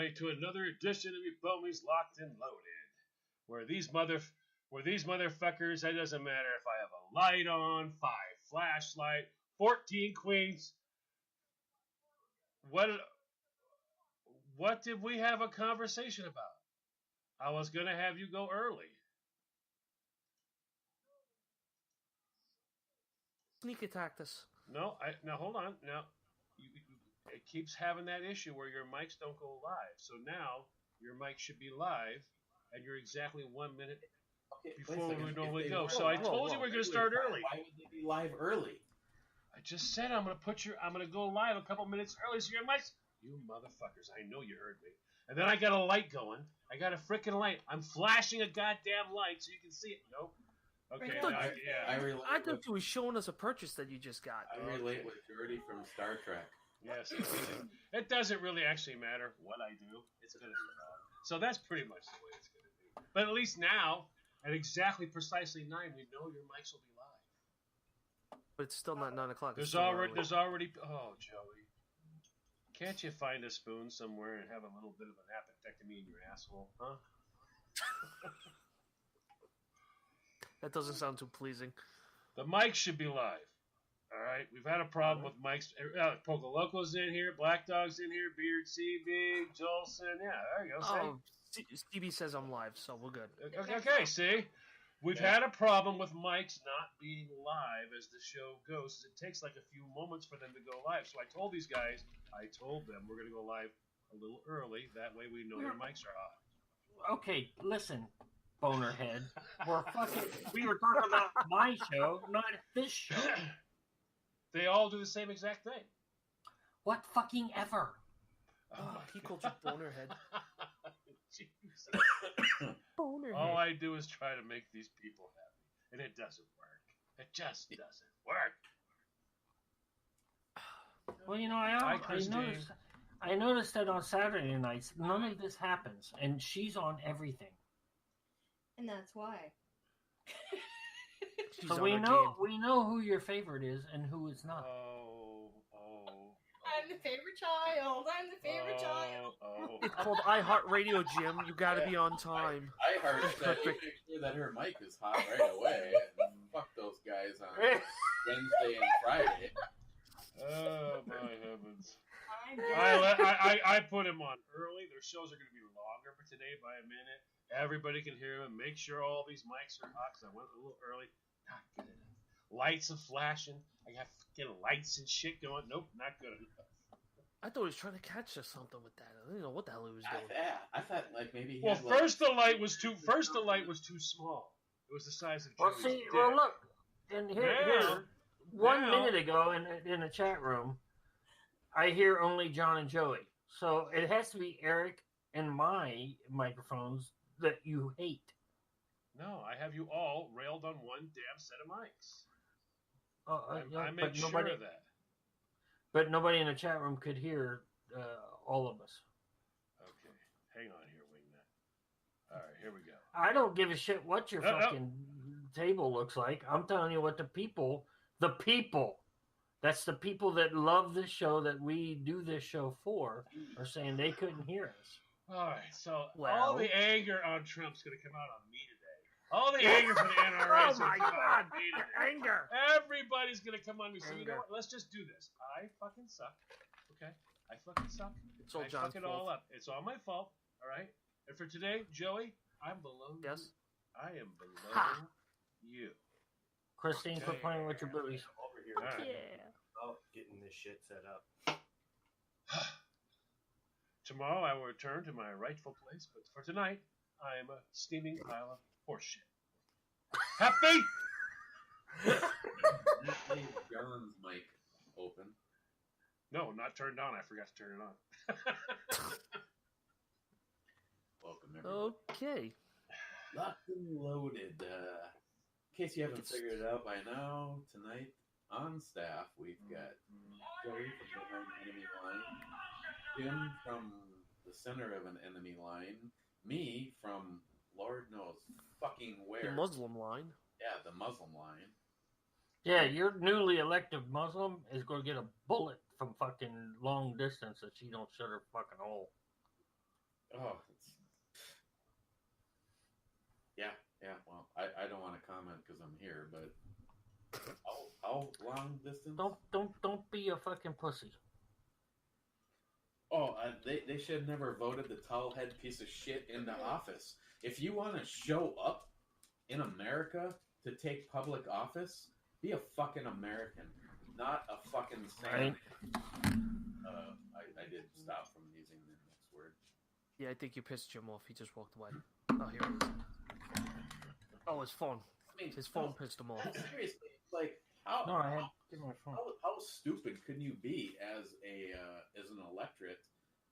everybody to another edition of your Bomies Locked and Loaded, where these motherfuckers, it doesn't matter if I have a light on, 5 flashlight, 14 queens. What did we have a conversation about? I was gonna have you go early. Sneak attacked us. No, now hold on. Now, it keeps having that issue where your mics don't go live. So now your mic should be live, and you're exactly 1 minute before we normally go. So I told you we're going to start early. Why would they be live early? I just said I'm going to go live a couple minutes early. So your mics, you motherfuckers, I know you heard me. And then I got a light going. I got a freaking light. I'm flashing a goddamn light so you can see it. Nope. Okay, I thought you were showing us a purchase that you just got. I relate with Jordy from Star Trek. Yes, it doesn't really actually matter what I do. It's going to be wrong. So that's pretty much the way it's going to be. But at least now, at exactly precisely 9, we know your mics will be live. But it's still not 9 o'clock. There's already. Oh, Joey, can't you find a spoon somewhere and have a little bit of an appendectomy in your asshole, huh? That doesn't sound too pleasing. The mics should be live. All right, we've had a problem with mics. Poco Loco's in here, Black Dog's in here, Beard CB, Jolson. Yeah, there you go. Oh, CB says I'm live, so we're good. Okay, see? We've had a problem with mics not being live as the show goes. It takes like a few moments for them to go live. So I told these guys, we're going to go live a little early. That way we know their mics are on. Okay, listen, bonerhead. We were talking about my show, not this show. They all do the same exact thing. What fucking ever? Oh, he called you bonerhead. Bonerhead. All I do is try to make these people happy, and it doesn't work. It just doesn't work. Well, you know, I noticed that on Saturday nights, none of this happens, and she's on everything. And that's why. So we know who your favorite is and who is not. I'm the favorite child. I'm the favorite child. It's called iHeartRadio, Jim. You got to be on time. iHeart said you make sure that her mic is hot right away. And fuck those guys on Wednesday and Friday. Oh my heavens! I put him on early. Their shows are going to be longer for today by a minute. Everybody can hear him. Make sure all these mics are hot because I went a little early. Not good enough. Lights are flashing. I got fucking lights and shit going. Nope, not good enough. I thought he was trying to catch us something with that. I didn't know what the hell he was doing. I thought like maybe. First the light was too small. It was the size of Joey's dick. Well, look, and here 1 minute ago in the chat room, I hear only John and Joey. So it has to be Eric and my microphones that you hate. No, I have you all railed on one damn set of mics. I but make sure of that. But nobody in the chat room could hear all of us. Okay, hang on here, Wingnut. All right, here we go. I don't give a shit what your fucking table looks like. I'm telling you what the people, that's the people that love this show, that we do this show for, are saying they couldn't hear us. All right, so all the anger on Trump's going to come out on me today. All the anger for the NRA. Oh my God, anger! Everybody's going to come on me. So you know what? Let's just do this. I fucking suck. Okay? I fucking suck. It's all I John's fuck it fault. all up. It's all my fault. All right? And for today, Joey, I'm below you. Yes? I am below you. Christine, quit playing with your booties. Over here. All right. Yeah. Oh, getting this shit set up. Tomorrow I will return to my rightful place, but for tonight, I am a steaming pile of horseshit. Happy? Leave John's mic open. No, not turned on. I forgot to turn it on. Welcome, everyone. Okay. Locked and loaded. In case you haven't figured it out by now, tonight on staff we've got Joey from behind the enemy line, Jim from the center of an enemy line, me from Lord knows fucking where. The Muslim line. Yeah, the Muslim line. Yeah, your newly elected Muslim is going to get a bullet from fucking long distance if she don't shut her fucking hole. Oh, yeah. Well, I don't want to comment because I'm here, but how long distance? Don't be a fucking pussy. Oh, they should have never voted the towel head piece of shit into office. If you want to show up in America to take public office, be a fucking American, not a fucking saint. Right. I did stop from using the next word. Yeah, I think you pissed Jim off. He just walked away. Oh, here it is. Oh, his phone. I mean, His phone pissed him off. Seriously, like how No, I had to get my phone. how stupid can you be as an electorate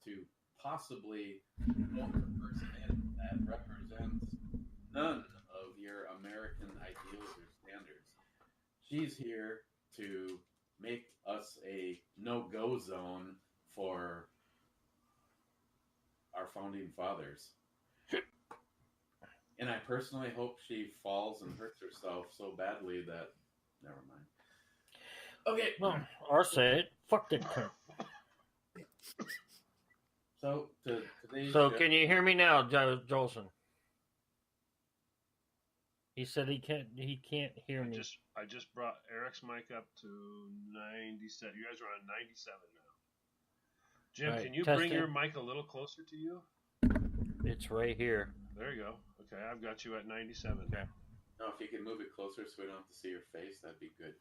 to possibly vote the person in that represents none of your American ideals or standards? She's here to make us a no-go zone for our founding fathers. And I personally hope she falls and hurts herself so badly that... Never mind. Okay. Well, or say it. Fuck that cunt. So, today's So show, can you hear me now, Jolson? He said he can't hear me. I just brought Eric's mic up to 97. You guys are on 97 now. Jim, Right, can you test bring it. your mic a little closer to you? It's right here. There you go. Okay, I've got you at 97. Okay. no, if you could move it closer so we don't have to see your face, that'd be good.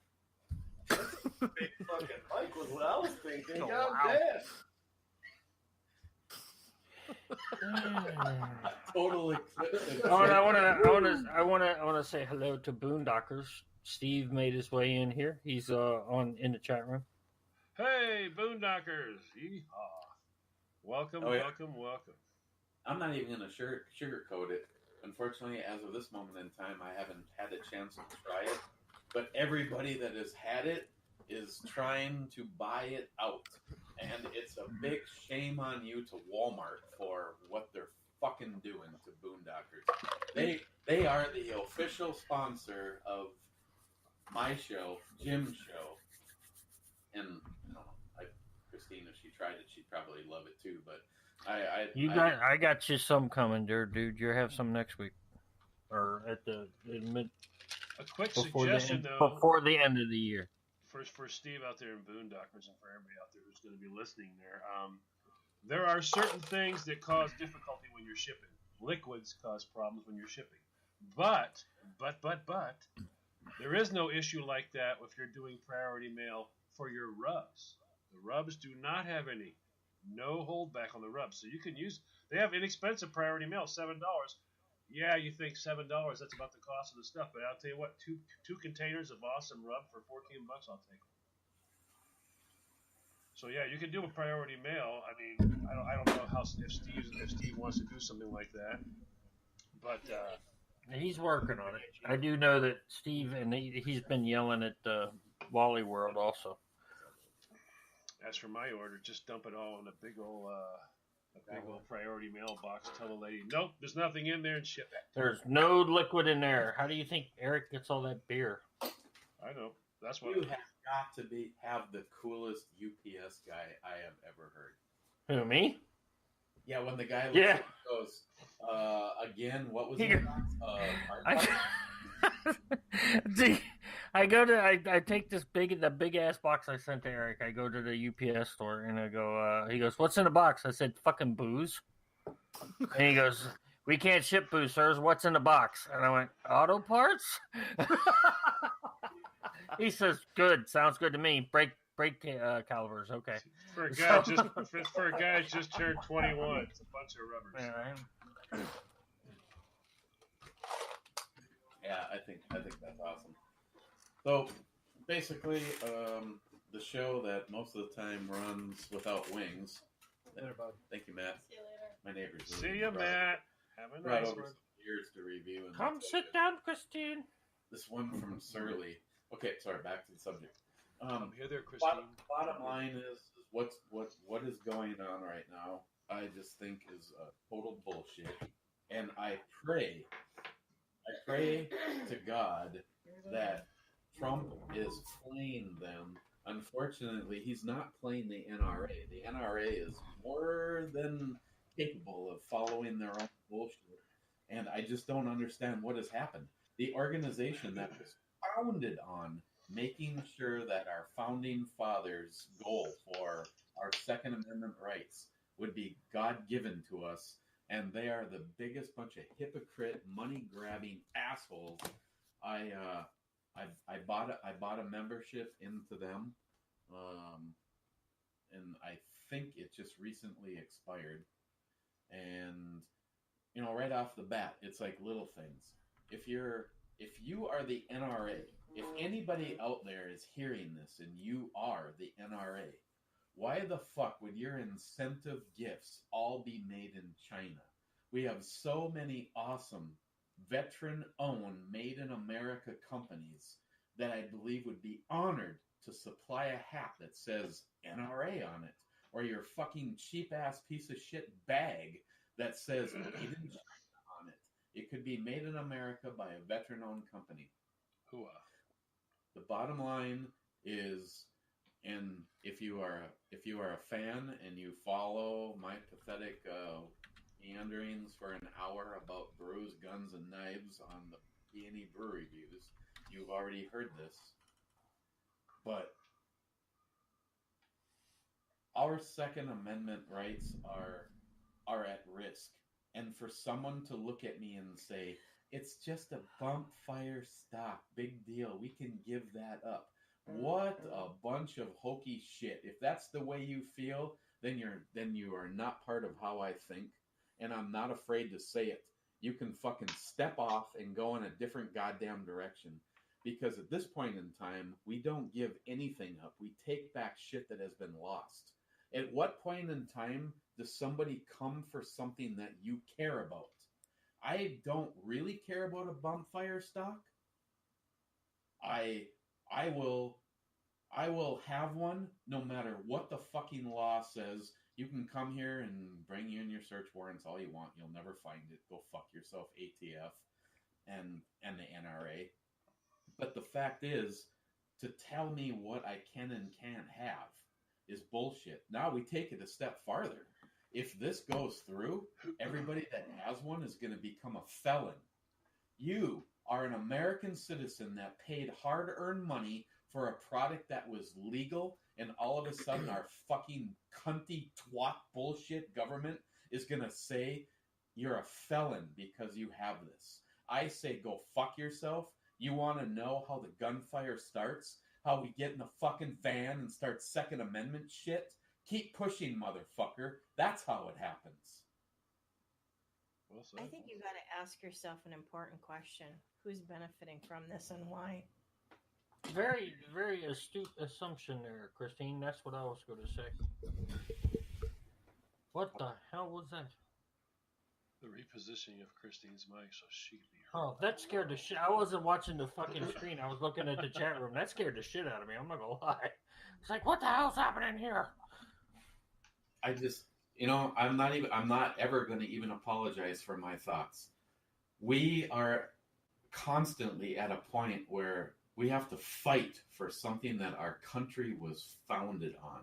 Big fucking mic was what I was thinking. Oh, God wow. damn. Total eclipse. Oh, and I want to say hello to Boondockers. Steve made his way in here. He's in the chat room. Hey, Boondockers! Yeehaw! Welcome, Oh, yeah. welcome. I'm not even going to sugarcoat it. Unfortunately, as of this moment in time, I haven't had a chance to try it. But everybody that has had it is trying to buy it out. And it's a big shame on you to Walmart for what they're fucking doing to Boondockers. They are the official sponsor of my show, Jim's show. And I don't know, Christine, if she tried it, she'd probably love it too. But I got you some coming there, dude. You have some next week, or at the mid A quick before suggestion, the, though, before the end of the year. for Steve out there in Boondockers and for everybody out there who's going to be listening there are certain things that cause difficulty when you're shipping. Liquids cause problems when you're shipping. But, there is no issue like that if you're doing priority mail for your rubs. The rubs do not have no holdback on the rubs. So you can they have inexpensive priority mail, $7. Yeah, you think $7, that's about the cost of the stuff. But I'll tell you what, two containers of awesome rub for $14, I'll take them. So yeah, you can do a priority mail. I mean, I don't know if Steve wants to do something like that, but He's working on it. I do know that Steve, and he's been yelling at Wally World also. as for my order, just dump it all in a big old priority mail box. Tell the lady, nope, there's nothing in there, and ship it. There's no liquid in there. How do you think Eric gets all that beer? I know. That's what You have got to have the coolest UPS guy I have ever heard. Who, me? Yeah, when the guy Yeah. goes, again, what was Here. it? I take the big ass box I sent to Eric. I go to the UPS store and I go, he goes, "What's in the box?" I said, "Fucking booze." And he goes, "We can't ship booze, sirs. What's in the box?" And I went, "Auto parts." He says, "Good, sounds good to me. Brake calipers, okay." for a guy who just turned 21. It's a bunch of rubbers. Yeah, I think that's awesome. So basically, the show that most of the time runs without wings. Thank you, Matt. See you later. My neighbors. See ya, Matt. Have a Brought nice over one. some beers to review. And Come sit down, Christine. This one from Surly. Okay, sorry. Back to the subject. I'm here there, Christine. Bottom line is what is going on right now. I just think is total bullshit, and I pray to God that Trump is playing them. Unfortunately, he's not playing the NRA. The NRA is more than capable of following their own bullshit. And I just don't understand what has happened. The organization that was founded on making sure that our founding fathers' goal for our Second Amendment rights would be God-given to us, and they are the biggest bunch of hypocrite, money-grabbing assholes. I bought a membership into them, and I think it just recently expired. And right off the bat, it's like little things. If you are the NRA, if anybody out there is hearing this and you are the NRA, why the fuck would your incentive gifts all be made in China? We have so many awesome veteran-owned, made-in-America companies that I believe would be honored to supply a hat that says NRA on it, or your fucking cheap-ass piece of shit bag that says made in China on it. It could be made in America by a veteran-owned company. The bottom line is, and if you are a fan and you follow my pathetic meanderings for an hour about brews, guns, and knives on the B&E Brew Reviews, you've already heard this. But our Second Amendment rights are at risk. And for someone to look at me and say, it's just a bump fire stock, big deal, we can give that up. What a bunch of hokey shit. If that's the way you feel, then you are not part of how I think. And I'm not afraid to say it. You can fucking step off and go in a different goddamn direction. Because at this point in time, we don't give anything up. We take back shit that has been lost. At what point in time does somebody come for something that you care about? I don't really care about a bump fire stock. I will have one no matter what the fucking law says. You can come here and bring in your search warrants all you want. You'll never find it. Go fuck yourself, ATF and the NRA. But the fact is, to tell me what I can and can't have is bullshit. Now we take it a step farther. If this goes through, everybody that has one is going to become a felon. You are an American citizen that paid hard-earned money for a product that was legal, and all of a sudden our fucking cunty twat bullshit government is going to say you're a felon because you have this. I say go fuck yourself. You want to know how the gunfire starts? How we get in the fucking van and start Second Amendment shit? Keep pushing, motherfucker. That's how it happens. Well said. I think you got to ask yourself an important question. Who's benefiting from this and why? Very, very astute assumption there, Christine. That's what I was going to say. What the hell was that? The repositioning of Christine's mic so she can be heard. Oh, that scared the shit. I wasn't watching the fucking screen. I was looking at the chat room. That scared the shit out of me. I'm not going to lie. It's like, what the hell's happening here? I just, I'm not ever going to even apologize for my thoughts. We are constantly at a point where we have to fight for something that our country was founded on.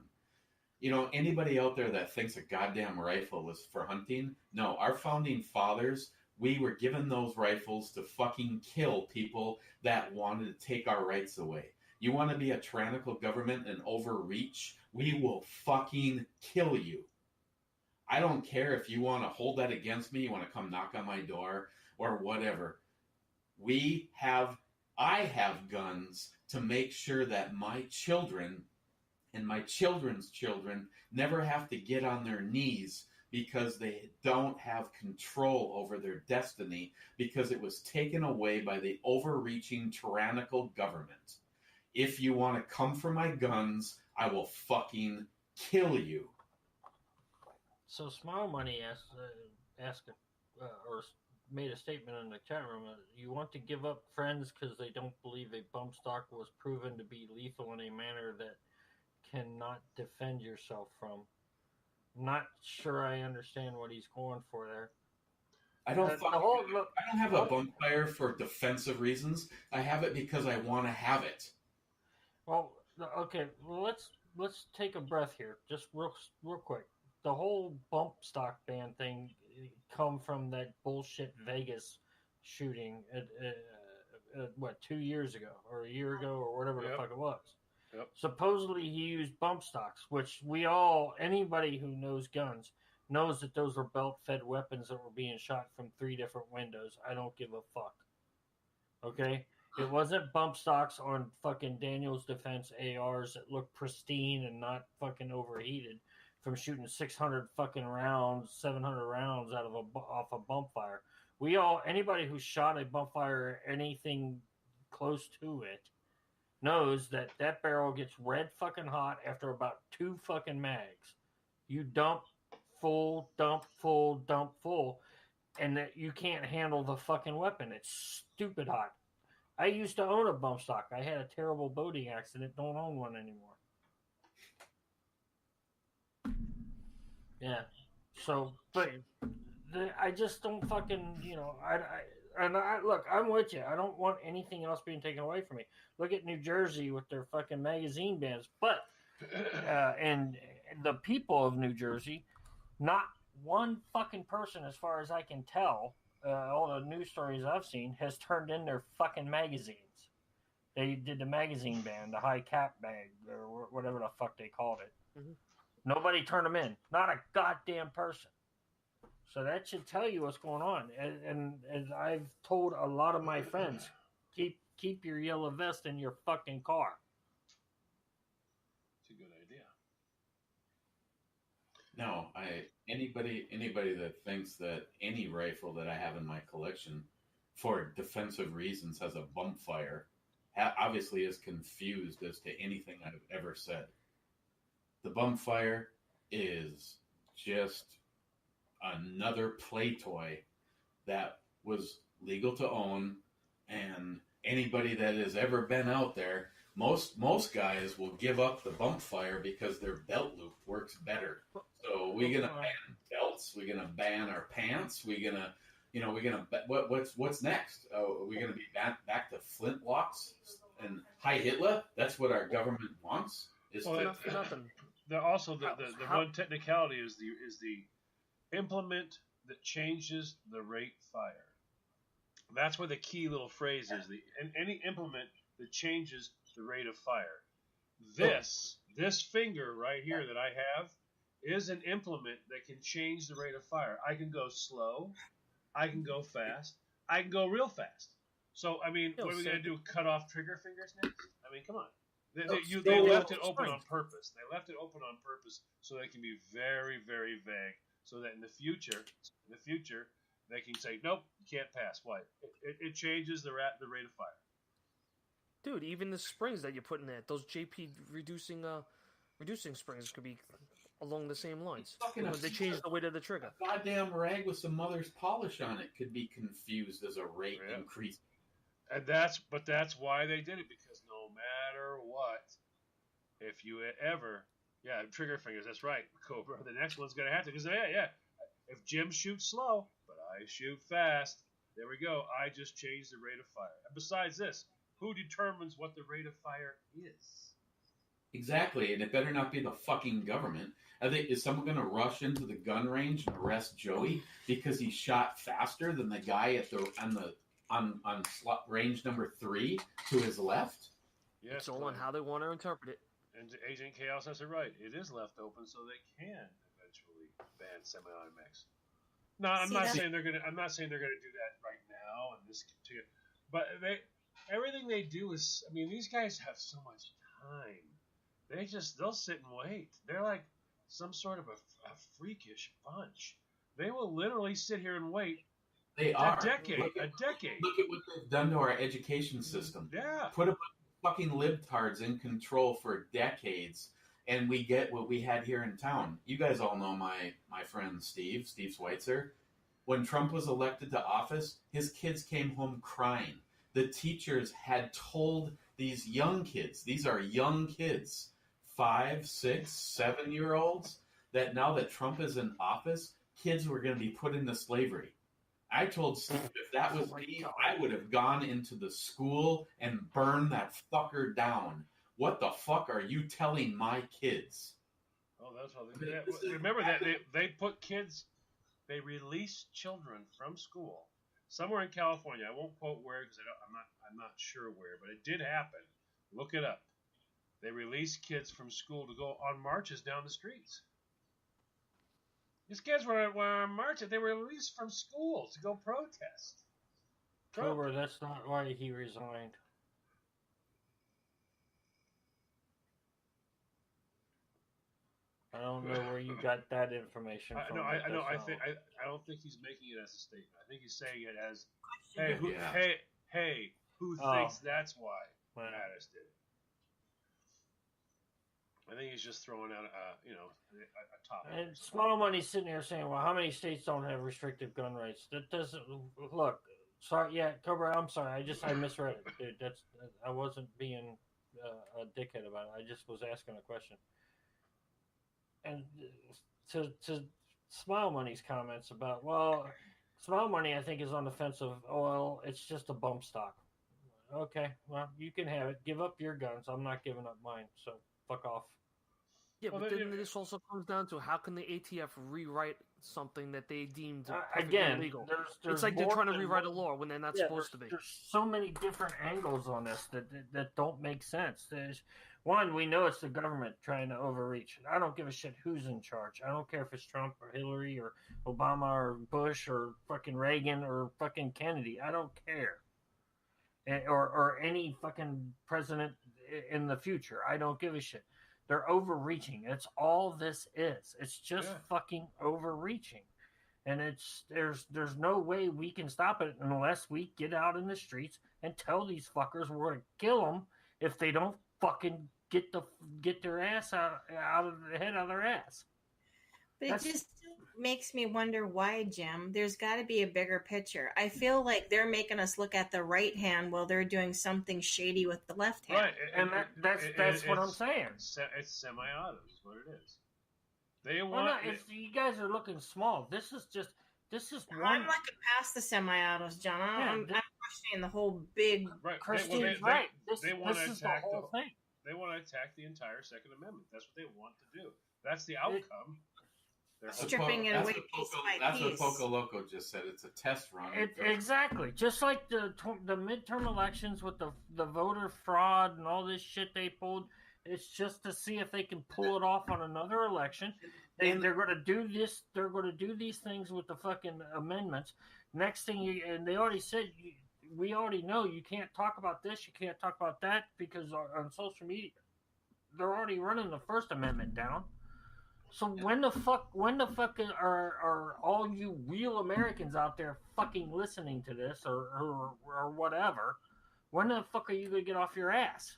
Anybody out there that thinks a goddamn rifle was for hunting? No, our founding fathers, we were given those rifles to fucking kill people that wanted to take our rights away. You want to be a tyrannical government and overreach? We will fucking kill you. I don't care if you want to hold that against me, you want to come knock on my door or whatever. I have guns to make sure that my children and my children's children never have to get on their knees because they don't have control over their destiny because it was taken away by the overreaching tyrannical government. If you want to come for my guns, I will fucking kill you. So Smile Money made a statement in the chat room. You want to give up friends because they don't believe a bump stock was proven to be lethal in a manner that cannot defend yourself from. Not sure I understand what he's going for there. I don't have a bump fire for defensive reasons. I have it because I want to have it. Well, okay. Well, let's take a breath here, just real quick. the whole bump stock ban thing come from that bullshit Vegas shooting what 2 years ago or a year ago or whatever the fuck it was. Yep. Supposedly he used bump stocks, which anybody who knows guns knows that those were belt-fed weapons that were being shot from 3 different windows. I don't give a fuck. Okay? It wasn't bump stocks on fucking Daniel's Defense ARs that looked pristine and not fucking overheated from shooting 600 fucking rounds, 700 rounds off a bump fire. Anybody who shot a bump fire or anything close to it knows that barrel gets red fucking hot after about 2 fucking mags. You dump full, and that you can't handle the fucking weapon. It's stupid hot. I used to own a bump stock. I had a terrible boating accident. Don't own one anymore. Yeah. So, but I just don't fucking, look, I'm with you. I don't want anything else being taken away from me. Look at New Jersey with their fucking magazine bans. But, and the people of New Jersey, not one fucking person, as far as I can tell, all the news stories I've seen, has turned in their fucking magazines. They did the magazine ban, the high cap bag, or whatever the fuck they called it. Mm-hmm. Nobody turned them in. Not a goddamn person. So that should tell you what's going on. And as I've told a lot of my friends, keep your yellow vest in your fucking car. It's a good idea. No, anybody that thinks that any rifle that I have in my collection for defensive reasons has a bump fire obviously is confused as to anything I've ever said. The bump fire is just another play toy that was legal to own, and anybody that has ever been out there, most guys will give up the bump fire because their belt loop works better. So we're gonna ban belts. We're gonna ban our pants. We're gonna what's next? We're gonna be back to flintlocks and Heil Hitler. That's what our government wants. Nothing. Also, the one technicality is the implement that changes the rate fire. That's where the key little phrase is. Any implement that changes the rate of fire. This finger right here that I have is an implement that can change the rate of fire. I can go slow. I can go fast. I can go real fast. So, I mean, what are we going to do? Cut off trigger fingers next? I mean, come on. They left it open on purpose. They left it open on purpose so they can be very, very vague. So that in the future, they can say, nope, you can't pass. Why? It changes the rate of fire. Dude, even the springs that you put in there, those JP reducing springs could be along the same lines. They change the weight of the trigger. A goddamn rag with some mother's polish on it could be confused as a rate increase. And that's why they did it, because no matter what, if you ever, trigger fingers, that's right, Cobra, the next one's going to have to, because if Jim shoots slow, but I shoot fast, there we go, I just changed the rate of fire. And besides this, who determines what the rate of fire is? Exactly, and it better not be the fucking government. Is someone going to rush into the gun range and arrest Joey because he shot faster than the guy on slot range number 3 to his left? Yes, it's all on how they want to interpret it. And Agent Chaos has it right. It is left open so they can eventually ban semi-automatics. No, I'm not saying they're gonna do that right now. But everything they do is. I mean, these guys have so much time. They'll sit and wait. They're like some sort of a freakish bunch. They will literally sit here and wait. They are. A decade. Look at what they've done to our education system. Yeah. Put a bunch of fucking libtards in control for decades, and we get what we had here in town. You guys all know my friend Steve Schweitzer. When Trump was elected to office, his kids came home crying. The teachers had told these young kids, these are young kids, 5, 6, 7-year-olds, that now that Trump is in office, kids were going to be put into slavery. I told Steve if that was me, I would have gone into the school and burned that fucker down. What the fuck are you telling my kids? Oh, that's how they remember that they put kids. They release children from school somewhere in California. I won't quote where because I'm not sure where, but it did happen. Look it up. They release kids from school to go on marches down the streets. These kids were on marches. They were released from school to go protest. Cobra, that's not why he resigned. I don't know where you got that information from. I don't think he's making it as a statement. I think he's saying it as, hey, who thinks that's why Mattis did it? I think he's just throwing out a topic. And Small Money's sitting here saying, "Well, how many states don't have restrictive gun rights?" That doesn't look. Sorry, yeah, Cobra. I'm sorry. I misread it. Dude, I wasn't being a dickhead about it. I just was asking a question. And to Smile Money's comments about, Smile Money, I think, is on the fence of, it's just a bump stock. Okay, well, you can have it. Give up your guns. I'm not giving up mine, so fuck off. Yeah, but then this also comes down to how can the ATF rewrite something that they deemed again illegal? There's it's like they're trying to rewrite a law when they're not supposed to be. There's so many different angles on this that don't make sense. There's one, we know it's the government trying to overreach. I don't give a shit who's in charge. I don't care if it's Trump or Hillary or Obama or Bush or fucking Reagan or fucking Kennedy. I don't care. Or any fucking president in the future. I don't give a shit. They're overreaching. That's all this is. It's just fucking overreaching. And there's no way we can stop it unless we get out in the streets and tell these fuckers we're going to kill them if they don't fucking get their ass out of the head out of their ass. But it just makes me wonder why, Jim. There's got to be a bigger picture. I feel like they're making us look at the right hand while they're doing something shady with the left hand. Right, and that's what I'm saying. It's semi-auto is what it is. They want. You guys are looking small. This is one. I'm looking past the semi-autos, John. I'm questioning the whole big. Right. Christine's right. They want to attack the whole thing. They want to attack the entire Second Amendment. That's what they want to do. That's the outcome. Stripping it away piece by piece. That's what Poco Loco just said. It's a test run. Exactly. Just like the midterm elections with the voter fraud and all this shit they pulled. It's just to see if they can pull it off on another election. They're going to do this. They're going to do these things with the fucking amendments. Next thing, and they already said, we already know you can't talk about this. You can't talk about that because on social media, they're already running the First Amendment down. So when the fuck are all you real Americans out there fucking listening to this or whatever? When the fuck are you gonna get off your ass?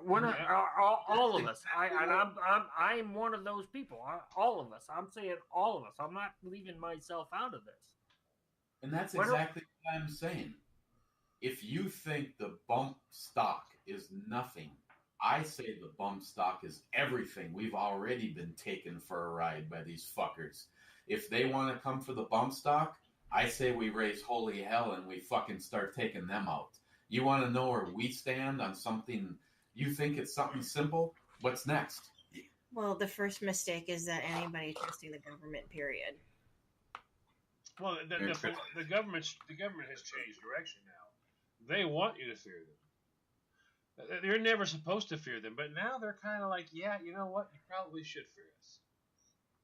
When are all of us? I'm one of those people. All of us. I'm saying all of us. I'm not leaving myself out of this. And that's exactly what I'm saying. If you think the bump stock is nothing, I say the bump stock is everything. We've already been taken for a ride by these fuckers. If they want to come for the bump stock, I say we raise holy hell and we fucking start taking them out. You want to know where we stand on something? You think it's something simple? What's next? Well, the first mistake is that anybody trusting the government, period. Well, the government has changed direction now. They want you to fear them. You're never supposed to fear them, but now they're kind of like, yeah, you know what? You probably should fear us.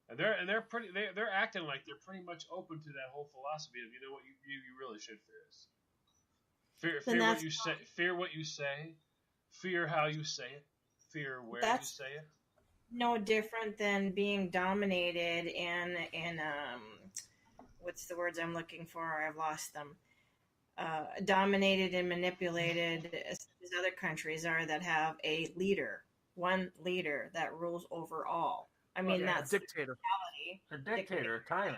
And they're acting like they're pretty much open to that whole philosophy of, you know what, you really should fear us. Fear what you say. Fear what you say. Fear how you say it. Fear where you say it. No different than being dominated in what's the words I'm looking for? I've lost them. Dominated and manipulated as other countries are that have one leader that rules over all. I mean, that's a dictator. A dictator, a tyrant.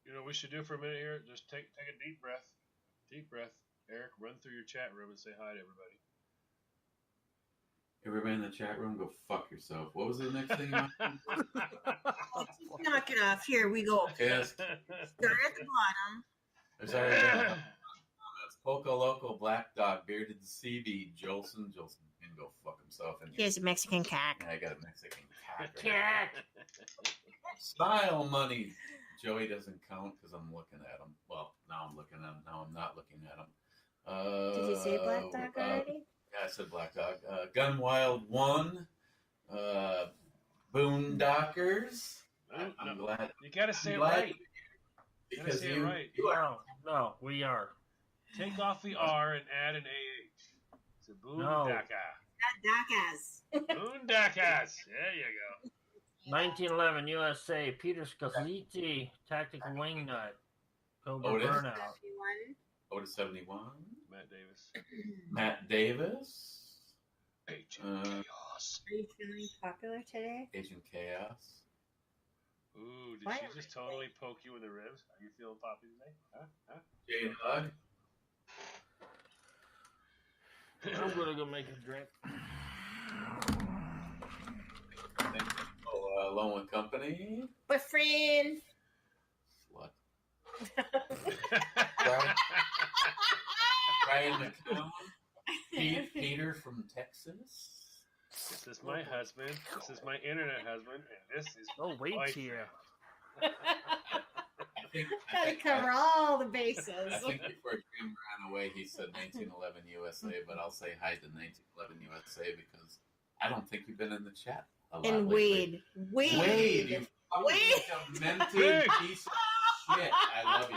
You know what we should do for a minute here? Just take a deep breath. Deep breath. Eric, run through your chat room and say hi to everybody. Everybody in the chat room, go fuck yourself. What was the next thing? Knock it off. Here we go. Yes. Start at the bottom. There's already Poco Loco, Black Dog, Bearded CB, Jolson. can go fuck himself. And He has a Mexican cack. I got a Mexican cack. Cack. Style money. Joey doesn't count because I'm looking at him. Well, now I'm looking at him. Now I'm not looking at him. Did you say Black Dog already? Yeah, I said Black Dog. Gun Wild 1. Boondockers. I'm glad. You gotta say it right. Because say it right. No, we are. Take off the R and add an AH. It's a boondaka. Boondakas. There you go. 1911 USA. Peter Scazziti, Tactical Wingnut. Cobra Otis. Burnout. Otis 71. Matt Davis. Matt Davis. Agent Chaos. Are you feeling popular today? Agent Chaos. Ooh, did she just totally poke you in the ribs? Are you feeling poppy today? Huh? Jay and Hug. I'm gonna go make a drink. Loan and Company. Boyfriend. Slut. Brian McCown. Peter from Texas. This is my husband. This is my internet husband, and this is wait my here. Gotta cover all the bases. I think before Jim ran away, he said 1911 USA, but I'll say hi to 1911 USA because I don't think you've been in the chat a lot. And lately. Wade. You fucking demented piece of shit. I love you.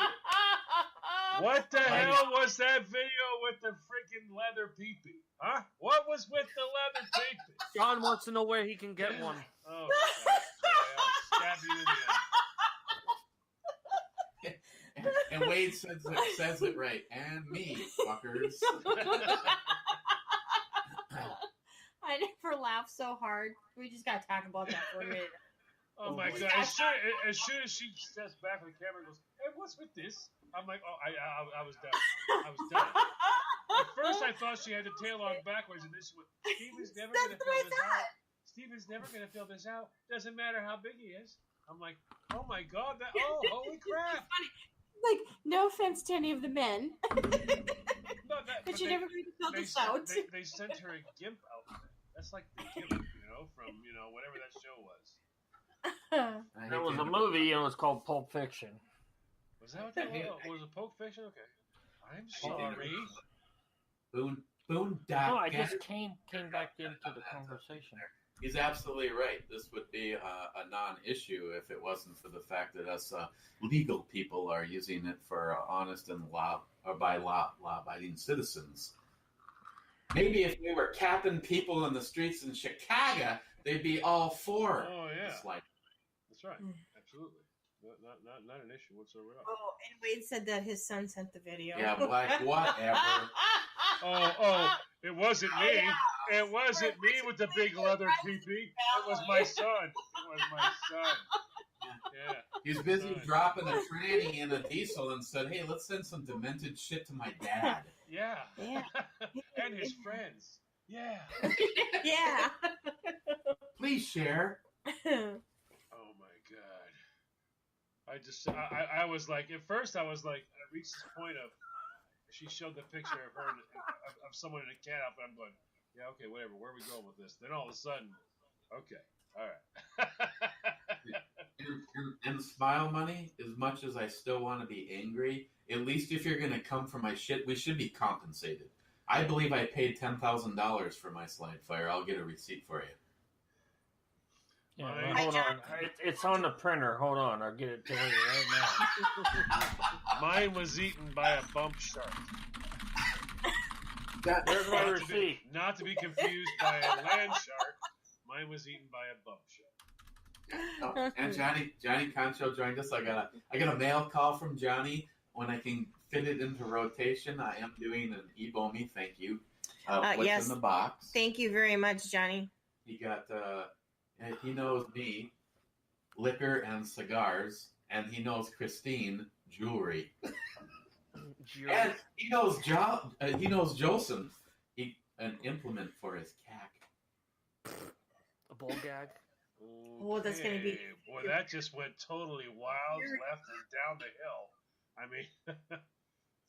What the hell was that video with the freaking leather peepee? Huh? What was with the leather peepee? John wants to know where he can get one. Oh, God. I'll stab you in the end. And Wade says it right. And me, fuckers. I never laughed so hard. We just gotta talk about that for a minute. Oh my God! As soon as she steps back from the camera and goes, "Hey, what's with this?" I'm like, "Oh, I was done. I was done." At first, I thought she had the tail on backwards, and then she went, "Steven's never gonna fill this out. Steven's never gonna fill this out. Doesn't matter how big he is." I'm like, "Oh my God! Holy crap!" Like, no offense to any of the men, No, but you're never going to fill this out. They sent her a gimp outfit. That's like the gimp, from whatever that show was. There was a movie, and it was called Pulp Fiction. Was that what that was? Was it Pulp Fiction? Okay. I'm sorry. Boondock. No, I just came back into the conversation. He's absolutely right. This would be a non-issue if it wasn't for the fact that us legal people are using it for honest and law-abiding citizens. Maybe if we were capping people in the streets in Chicago, they'd be all for. Oh yeah, this life. That's right. Absolutely, not an issue whatsoever. Oh, and Wade said that his son sent the video. Yeah, like whatever. Oh, it wasn't me. Yeah. It wasn't me with the big leather peepee. It was my son. Yeah. He was busy dropping a tranny in a diesel and said, "Hey, let's send some demented shit to my dad." Yeah. Yeah. And his friends. Yeah. Yeah. Please share. Oh my God. I was like, at first I was like, I reached this point of, she showed the picture of her, of someone in a cat outfit. I'm going, yeah, okay, whatever. Where are we going with this? Then all of a sudden, okay, all right. and Smile Money, as much as I still want to be angry, at least if you're going to come for my shit, we should be compensated. I believe I paid $10,000 for my slide fire. I'll get a receipt for you. Yeah, well, hold on. It's on the printer. Hold on. I'll get it to you right now. Mine was eaten by a bump shark. Where's my receipt? Not to be confused by a land shark. Mine was eaten by a bump shark. Oh, and Johnny Concho joined us. I got a mail call from Johnny. When I can fit it into rotation, I am doing an e-bomi. Thank you. What's yes. in the box? Thank you very much, Johnny. He got. He knows me, liquor and cigars, and he knows Christine, jewelry. And he knows Jolson, an implement for his cack. A ball gag. Oh, that's gonna be. Boy, that just went totally wild, left and down the hill. I mean,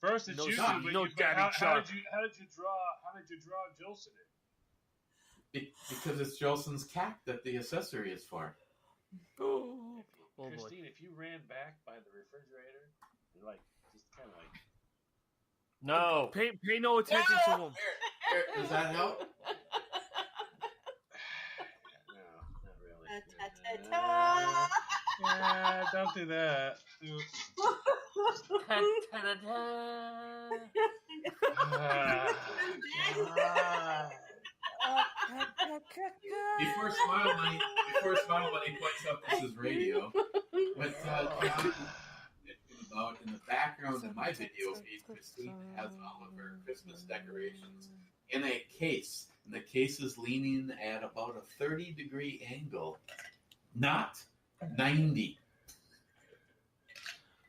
first it's you, but how did you draw Jolson in? Because it's Jolson's cat that the accessory is for. Oh, Christine, if you ran back by the refrigerator, you're like, just kind of like. No. Pay no attention to him. Does that help? No, not really. Ta-ta-ta-ta. Don't do that. Before Smile Money points out this is radio, but in the background in my video feed, Christine has all of her Christmas decorations in a case, and the case is leaning at about a 30-degree angle, not 90.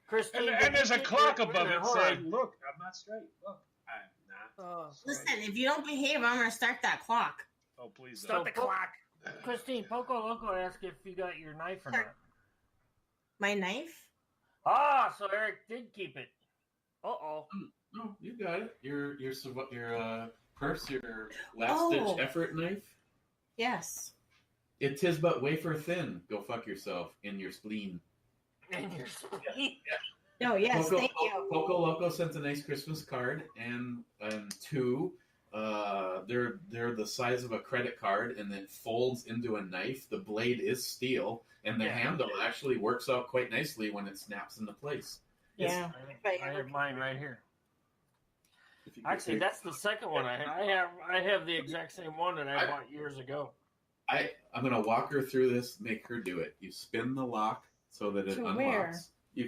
Christine, And there's a clock above it saying, "Look, I'm not straight. Look, I'm not." Listen, if you don't behave, I'm going to start that clock. Oh, please Start the clock. Christine, Poco Loco asked if you got your knife or not. My knife? Ah, so Eric did keep it. Uh-oh. No, you got it. Your purse, your last-ditch effort knife. Yes. It is but wafer thin. Go fuck yourself in your spleen. In your spleen? No, yes, thank you. Poco Loco sent a nice Christmas card, and two, they're the size of a credit card, and it folds into a knife. The blade is steel, and the handle actually works out quite nicely when it snaps into place. Yeah, I have mine right here. Actually, that's the second one I have the exact same one that I bought years ago. I'm gonna walk her through this. Make her do it. You spin the lock so that it unlocks. Where? You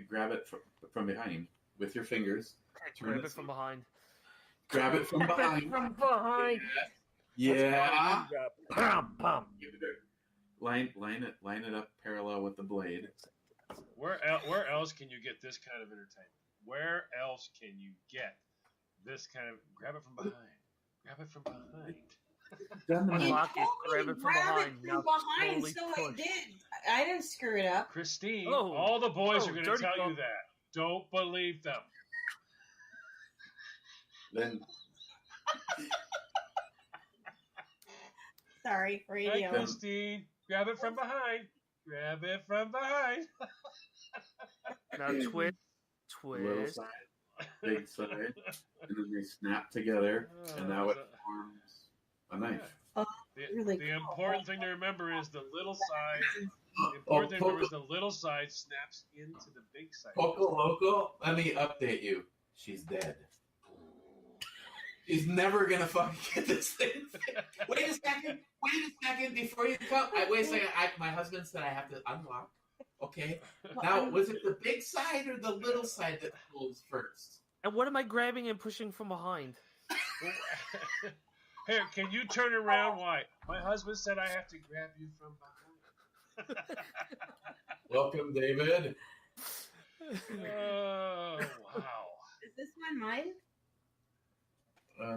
grab it from behind with your fingers. Grab it from behind. Grab it from behind. From behind. Yeah. Pum, pum. Line it up parallel with the blade. Where else can you get this kind of entertainment? Where else can you get this kind of? Grab it from behind. Grab it from behind. Unlock it. Grab it from behind. From behind, so I did. I didn't screw it up. Christine, all the boys are going to tell you that. Don't believe them. Then. Sorry, radio. Hey, Christine, grab it from behind. Grab it from behind. Now twist. Little side, big side, and then they snap together, and now it forms a knife. The important thing to remember is the little side. The important thing to remember is the little side snaps into the big side. Poco Loco, let me update you. She's dead. She's never gonna fucking get this thing. Wait a second. Before you come, wait a second. My husband said I have to unlock. Okay. Now, was it the big side or the little side that pulls first? And what am I grabbing and pushing from behind? Here, can you turn around? Why? My husband said I have to grab you from behind. Welcome, David. Oh, wow. Is this one mine?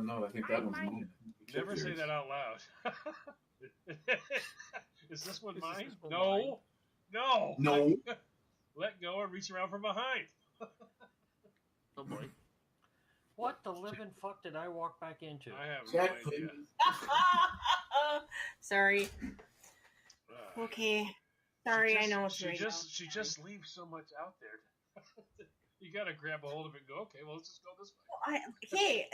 No, I think that one's mine. Never say that out loud. Is this one mine? One No. mine? No. Let go and reach around from behind. Oh boy. What the living fuck did I walk back into? I have no idea. Sorry. Okay. Sorry, I know it's she just leaves so much out there. You gotta grab a hold of it and go, okay, well, let's just go this way.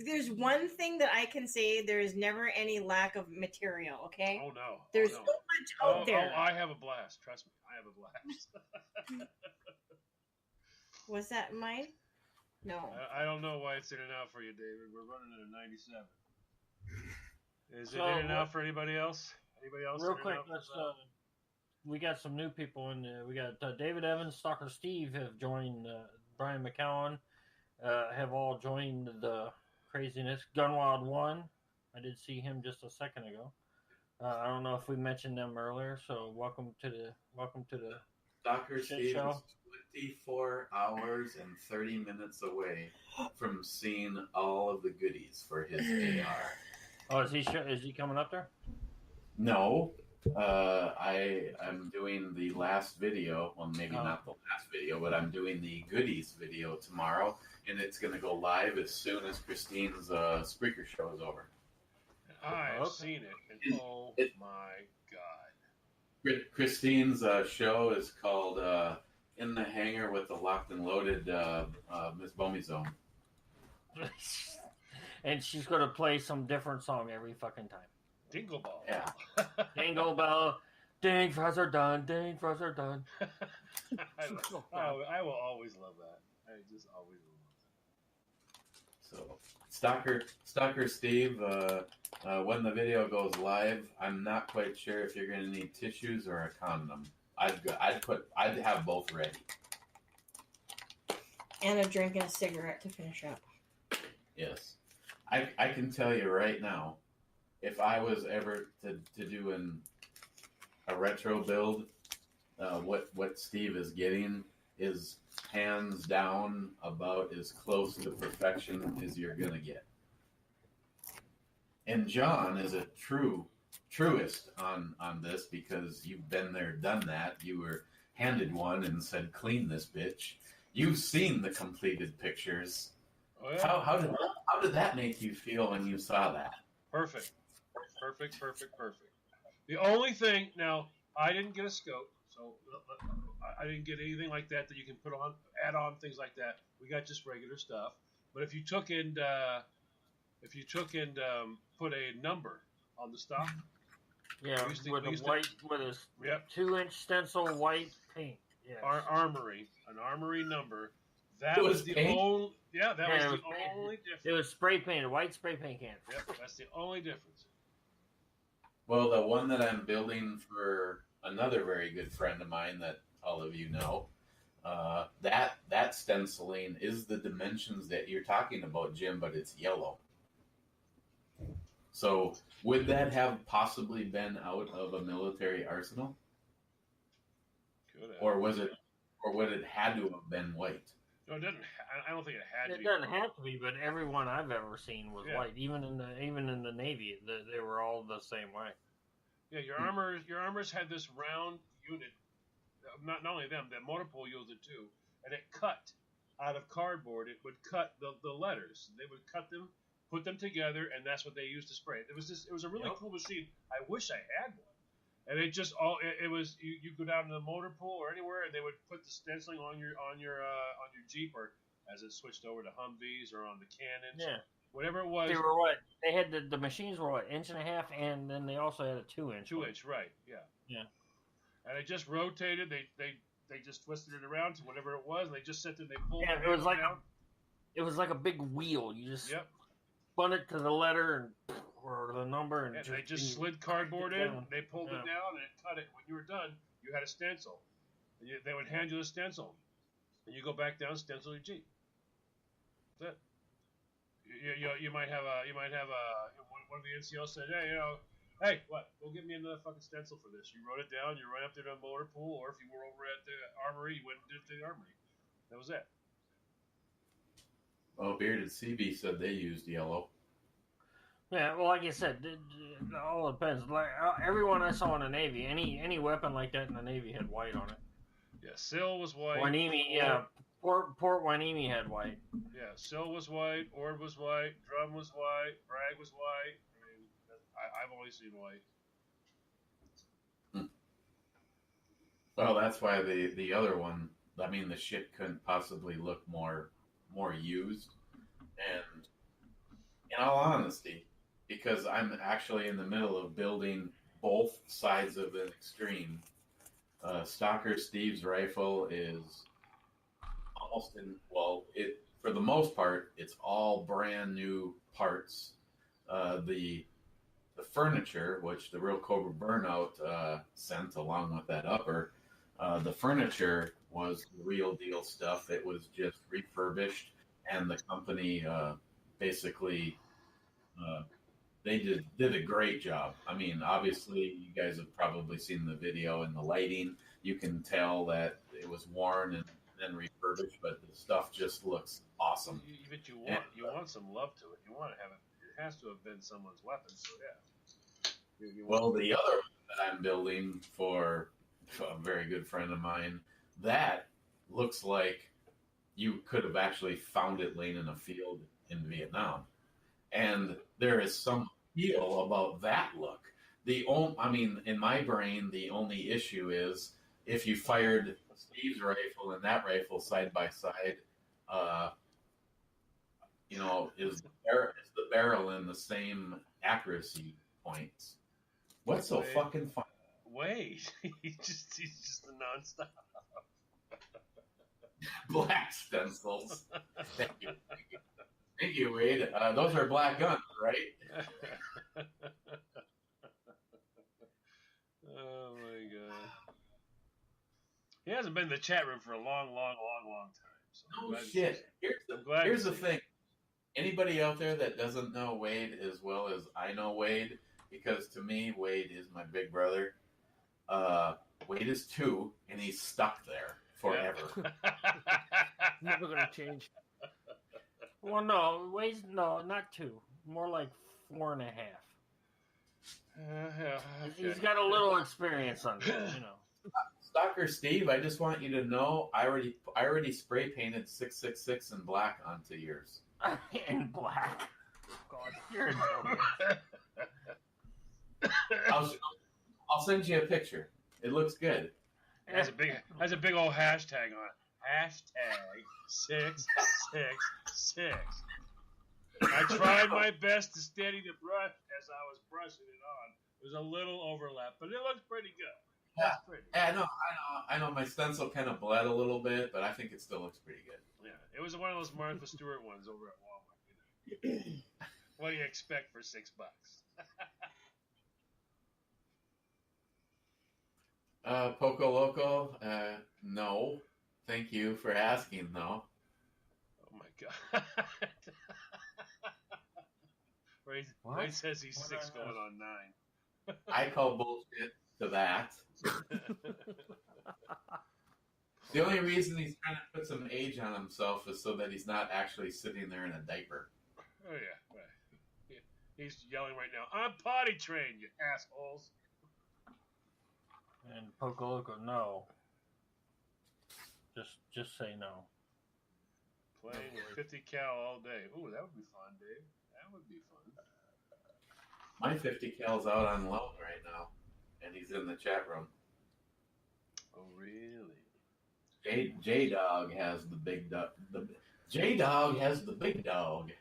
There's one thing that I can say: there is never any lack of material. Okay. Oh no. There's so much out there. Oh, I have a blast. Trust me, I have a blast. Was that mine? No. I don't know why it's in and out for you, David. We're running at a 97. Is it in and out for anybody else? Anybody else? Real quick, let's. We got some new people in there. We got David Evans, Stalker Steve have joined. Brian McCowan have all joined the craziness. Gunwild 1, I did see him just a second ago. I don't know if we mentioned them earlier. So welcome to the Stalker Steve show. Is 24 hours and 30 minutes away from seeing all of the goodies for his AR. Oh, is he coming up there? No. I'm doing the last video. Well, maybe not the last video, but I'm doing the goodies video tomorrow, and it's going to go live as soon as Christine's Spreaker show is over. I've seen it, and oh my god! Christine's show is called "In the Hangar with the Locked and Loaded Miss Bomey Zone." And she's gonna play some different song every fucking time. Dingle ball. Yeah. Dingle bell. Ding, fries are done. Ding, fries are done. I will always love that. I just always love that. So, Stalker Steve, when the video goes live, I'm not quite sure if you're going to need tissues or a condom. I'd have both ready. And a drink and a cigarette to finish up. Yes. I can tell you right now, if I was ever to do a retro build, what Steve is getting is hands down about as close to perfection as you're gonna get. And John is a truest on this because you've been there, done that. You were handed one and said, "Clean this bitch." You've seen the completed pictures. Oh, yeah. How did that make you feel when you saw that? Perfect. The only thing, now, I didn't get a scope, so I didn't get anything like that you can add on things like that. We got just regular stuff. But if you took and put a number on the stock, with a 2-inch stencil white paint. Yes. An armory number. That was the only. Yeah, that was the only difference. It was spray painted, white spray paint can. Yep, that's the only difference. Well, the one that I'm building for another very good friend of mine that all of you know, that stenciling is the dimensions that you're talking about, Jim, but it's yellow. So would that have possibly been out of a military arsenal? Could have. Or would it had to have been white? No, it didn't. I don't think it had to be. It doesn't have to be, but everyone I've ever seen was white. Even in the Navy, they were all the same way. Yeah, your armors had this round unit. Not only them, the motor pool used it too, and it cut out of cardboard. It would cut the letters. They would cut them, put them together, and that's what they used to spray. It was a really cool machine. I wish I had one. And it just it was you go down to the motor pool or anywhere, and they would put the stenciling on your Jeep, or as it switched over to Humvees or on the Cannons, whatever it was. They were what? They had the machines were what, 1.5 inches, and then they also had a 2-inch. 2-inch, right? Yeah. And it just rotated. They just twisted it around to whatever it was. And they just sit there. They pulled. Yeah, it was like a big wheel. You just spun it to the letter or the number, and they just slid cardboard in. They pulled it down and it cut it. When you were done, you had a stencil. And they would hand you the stencil, and you go back down, stencil your Jeep. That's it. You might have one of the NCOs said, hey, what? Go get me another fucking stencil for this. You wrote it down. You ran up to the motor pool, or if you were over at the armory, you went and did it to the armory. That was it. Oh, Bearded CB said they used yellow. Yeah, well, like I said, it all depends. Like everyone I saw in the Navy, any weapon like that in the Navy had white on it. Yeah, Sill was white. Hueneme, Port Hueneme had white. Yeah, Sill was white, Ord was white, Drum was white, Bragg was white. I mean, I've only seen white. Well, that's why the other one, I mean, the shit couldn't possibly look more used. And in all honesty, because I'm actually in the middle of building both sides of an extreme, Stalker Steve's rifle is almost for the most part, it's all brand new parts. The furniture, which the Real Cobra Burnout sent along with that upper, the furniture was the real deal stuff. It was just refurbished, and the company basically they did a great job. I mean, obviously, you guys have probably seen the video and the lighting. You can tell that it was worn and then refurbished, but the stuff just looks awesome. But you want some love to it. You want to have it. It has to have been someone's weapon. So yeah. Well, the other one that I'm building for a very good friend of mine, that looks like you could have actually found it laying in a field in Vietnam. And there is some appeal about that look. In my brain, the only issue is if you fired Steve's rifle and that rifle side by side, is the barrel in the same accuracy points? What's so fucking fun? Wait, he's just a nonstop. Black stencils. Thank you, Wade. Those are black guns, right? Oh my god. He hasn't been in the chat room for a long time. So no shit. Here's the thing. Anybody out there that doesn't know Wade as well as I know Wade, because to me, Wade is my big brother. Wade is 2, and he's stuck there forever. Never gonna change. Well, no, not 2. More like 4.5. Okay. He's got a little experience on that, Stalker Steve, I just want you to know, I already spray painted 666 in black onto yours. In black. God, you're a I'll send you a picture. It looks good. It has a big old hashtag on it. Hashtag 666. I tried my best to steady the brush as I was brushing it on. There's a little overlap, but it looks pretty good. Yeah, I know. My stencil kind of bled a little bit, but I think it still looks pretty good. Yeah, it was one of those Martha Stewart ones over at Walmart. What do you expect for $6? Poco Loco, no. Thank you for asking, though. Oh my god. Ray says he's 6 going on 9. I call bullshit to that. The only reason he's trying to put some age on himself is so that he's not actually sitting there in a diaper. Oh yeah, right. He's yelling right now, I'm potty trained, you assholes. And Poco Loco, no. Just say no. Playing with 50 cal all day. Ooh, that would be fun, Dave. That would be fun. My 50 cal's out on loan right now, and he's in the chat room. Oh, really? J Dog has the big dog. J Dog has the big dog.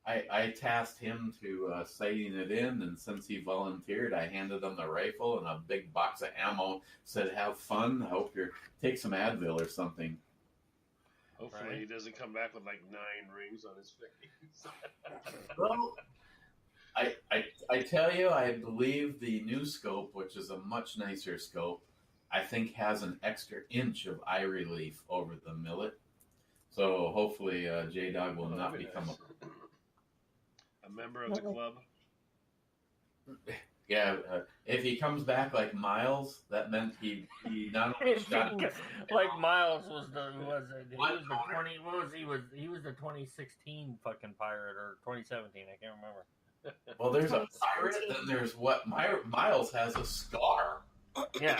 I tasked him to sighting it in, and since he volunteered, I handed him the rifle and a big box of ammo. Said, "Have fun. I hope you take some Advil or something." Hopefully, he doesn't come back with like 9 rings on his face. Well, I tell you, I believe the new scope, which is a much nicer scope, I think has an extra inch of eye relief over the millet. So hopefully, J Dog will not become a member of the club. Yeah, if he comes back like Miles, that meant he not only shot like Miles was the 2016 fucking pirate or 2017, I can't remember. Well, there's a pirate, then there's what Miles has a scar. Yeah,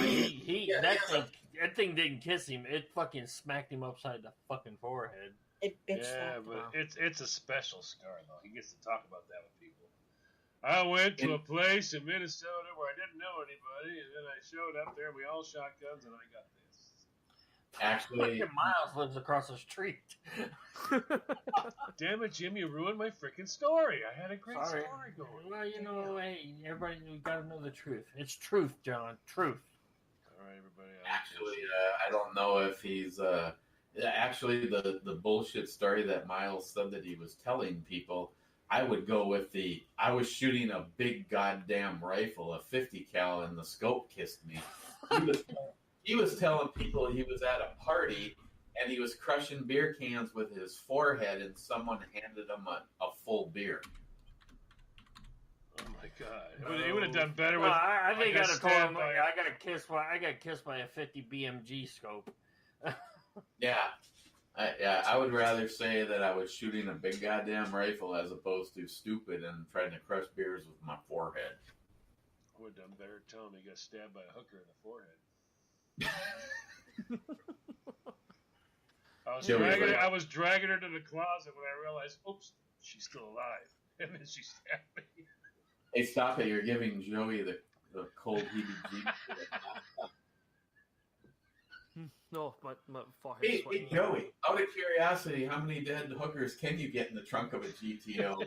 that thing didn't kiss him. It fucking smacked him upside the fucking forehead. It bitch yeah, but it's a special scar though. He gets to talk about that with people. I went to a place in Minnesota where I didn't know anybody, and then I showed up there, and we all shot guns, and I got this. Actually, Miles lives across the street. Damn it, Jim! You ruined my freaking story. I had a great story going. Well, hey, everybody, we got to know the truth. It's truth, John. Truth. All right, everybody. Actually, I don't know if he's. Actually, the bullshit story that Miles said that he was telling people, I would go with I was shooting a big goddamn rifle, a 50 cal, and the scope kissed me. He was telling people he was at a party and he was crushing beer cans with his forehead, and someone handed him a full beer. Oh my god! He would have done better with. I think I'd have told him I got kissed by a 50 BMG scope. Yeah. I would rather say that I was shooting a big goddamn rifle as opposed to stupid and trying to crush beers with my forehead. I would have done better telling him he got stabbed by a hooker in the forehead. I was dragging her to the closet when I realized, oops, she's still alive. And then she stabbed me. Hey, stop it! You're giving Joey the cold heebie-jeebies. No, my forehead Hey, sweating. Joey, out of curiosity, how many dead hookers can you get in the trunk of a GTO?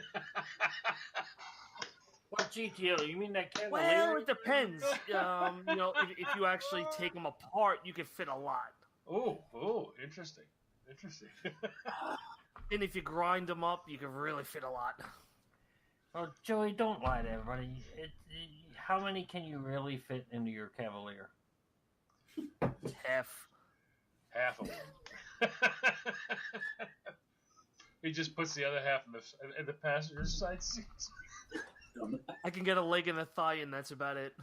What GTO? You mean that Cavalier? Well, it depends. If you actually take them apart, you can fit a lot. Oh, interesting. And if you grind them up, you can really fit a lot. Oh, Joey, don't lie to everybody. How many can you really fit into your Cavalier? Half. Of one. He just puts the other half in the passenger side seats. I can get a leg and a thigh, and that's about it.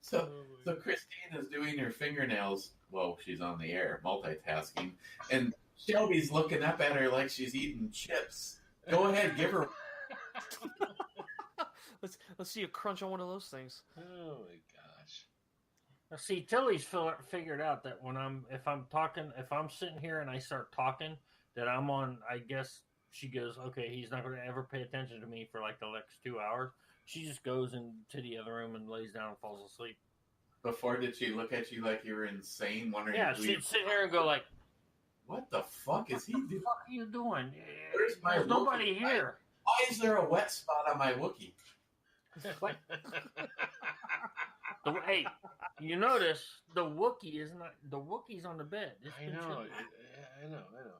So Christine is doing her fingernails. Whoa, she's on the air, multitasking, and Shelby's looking up at her like she's eating chips. Go ahead, give her. Let's see a crunch on one of those things. Oh my gosh! Now, see, Tilly's figured out that if I'm sitting here and I start talking, that I'm on. I guess she goes, okay, he's not going to ever pay attention to me for like the next 2 hours. She just goes into the other room and lays down and falls asleep. Before, did she look at you like you were insane, wondering? Yeah, she'd sit here and go like, "What the fuck is he doing? What the fuck are you doing? There's nobody here. Why is there a wet spot on my Wookiee?" What? Hey, you notice the Wookiee is not. The Wookiee's on the bed. I know.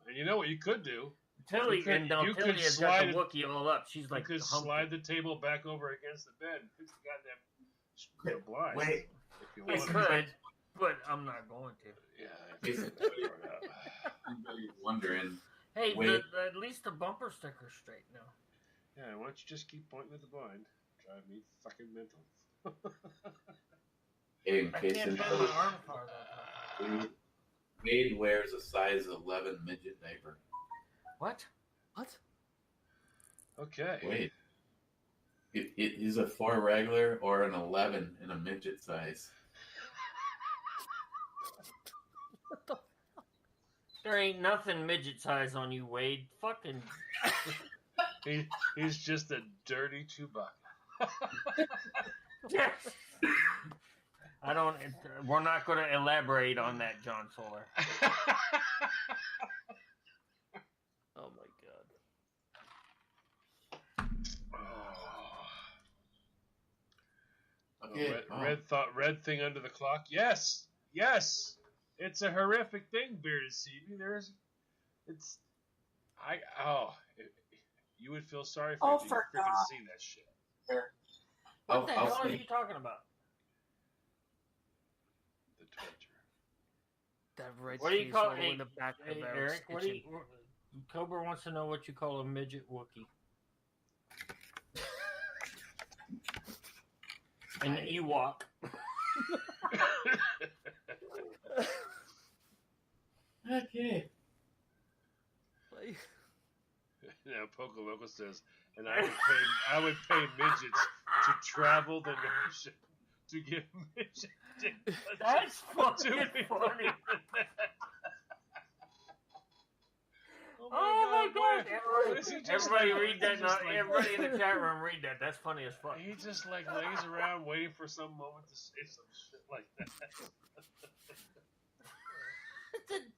And you know what you could do? Tilly has got the Wookiee all up. She's like, you could slide the table back over against the bed and fix the goddamn blind. Wait, if you I could, but I'm not going to. Yeah, I'm wondering. Hey, at least the bumper sticker's straight now. Yeah, why don't you just keep pointing at the blind? Drive me fucking mental. In I case can't bend my arm far enough. Maid wears a size 11 midget diaper. What? Okay. Wait. It is a 4 regular or an 11 in a midget size. What the? There ain't nothing midget size on you, Wade. Fucking. He's just a dirty Chewbacca. Yes. I don't. We're not going to elaborate on that, John Solar. Oh my god. Okay. Red thing under the clock. Yes. It's a horrific thing, Bearded CB. You would feel sorry for if you freaking see that shit. What the hell are you talking about? The torture. That red What do you cheese call all in the back of our Eric? kitchen. Cobra wants to know what you call a midget Wookiee. An Ewok. Okay. Now Poco Loco says, and I would pay midgets to travel the nation to give midget dick. That's fucking funny. Oh my god! Everybody read that. Everybody in the chat room read that. That's funny as fuck. He just like lays around waiting for some moment to say some shit like that.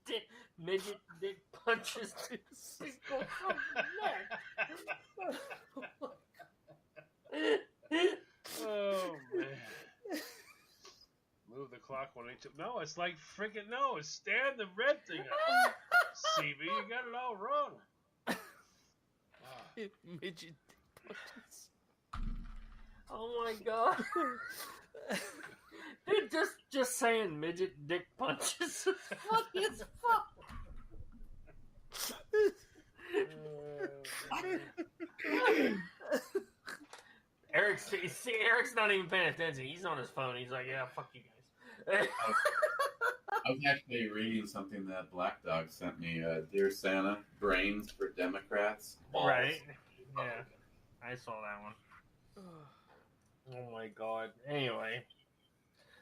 The midget dick punches to single from the neck. Oh man! Move the clock when I took. No, it's like freaking no. It's stand the red thing up. CB, you got it all wrong. Midget dick punches. Oh my god! Dude, just saying midget dick punches is funny as fuck. Eric's not even paying attention. He's on his phone. He's like, yeah, fuck you guys. I was actually reading something that Black Dog sent me. Dear Santa, brains for Democrats. Balls. Right. Yeah. I saw that one. Oh my god. Anyway.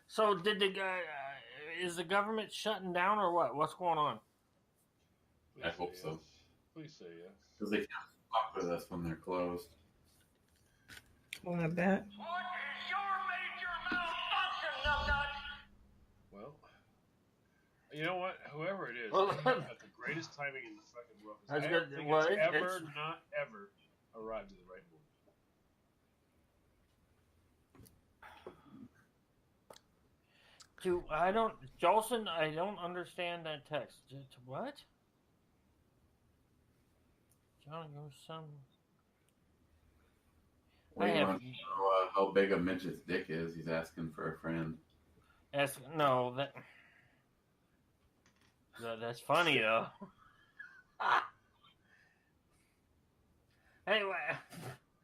So did the guy, is the government shutting down or what? What's going on? I hope so. Please say yes. Because they can't talk with us when they're closed. Well, I bet. What is your major malfunction, numbnuts? Well, you know what? Whoever it is, Well, they got the greatest timing in the fucking world. 'Cause That's I don't good. think Well, it's it's- ever, not ever, arrived at the right moment. Jolson, I don't understand that text. What? John, your son. Well, he wants to know how big a midget's dick is. He's asking for a friend. That's funny though. Anyway,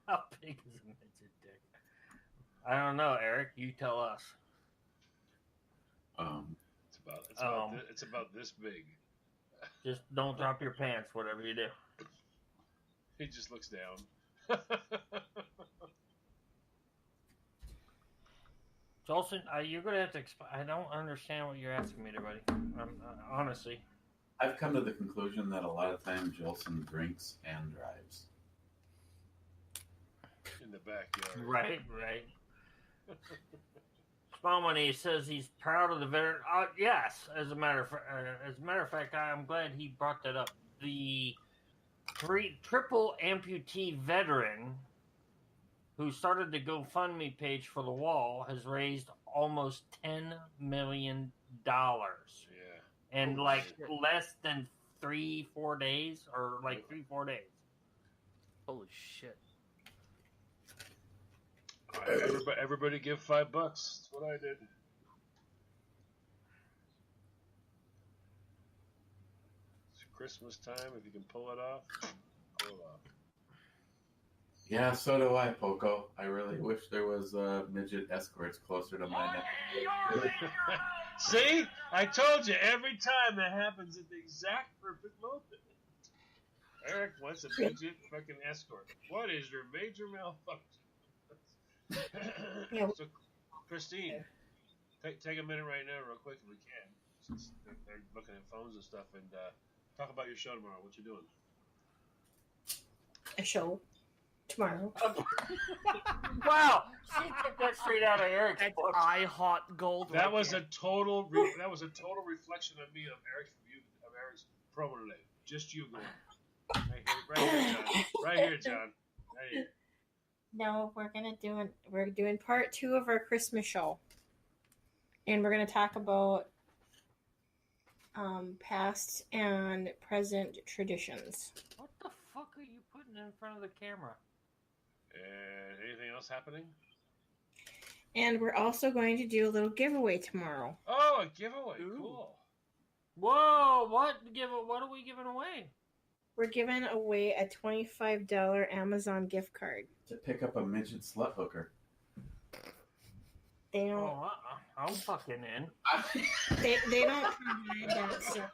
how big is a midget dick? I don't know, Eric. You tell us. It's about this big. Just don't drop your pants, whatever you do. He just looks down. Jolson, you're gonna have to explain. I don't understand what you're asking me, buddy. Honestly, I've come to the conclusion that a lot of times Jolson drinks and drives. In the backyard. right. Small Money says he's proud of the veteran. Yes, as a matter of fact, I'm glad he brought that up. The triple amputee veteran who started the GoFundMe page for the wall has raised almost $10 million. Yeah. And less than 3-4 days, or 3-4 days. Holy shit. Everybody give $5. That's what I did. It's Christmas time. If you can pull it off, pull it off. Yeah, so do I, Poco. I really wish there was midget escorts closer to my neck. See? I told you, every time that happens at the exact perfect moment. Eric wants a midget fucking escort. What is your major malfunction? So, Christine, take a minute right now, real quick, if we can, since they're looking at phones and stuff, and talk about your show tomorrow. What you doing? A show tomorrow. Wow, she took that straight out of Eric's That's book. eye hot gold. That right was there. a total reflection of me of Eric's promo today. Just you going. Right here, John. Right here. No, we're doing part 2 of our Christmas show, and we're gonna talk about past and present traditions. What the fuck are you putting in front of the camera? Anything else happening? And we're also going to do a little giveaway tomorrow. Oh, a giveaway! Ooh. Cool. Whoa! What are we giving away? We're giving away a $25 Amazon gift card. To pick up a midget slut hooker. They don't. Oh, I'm fucking in. They don't provide that service.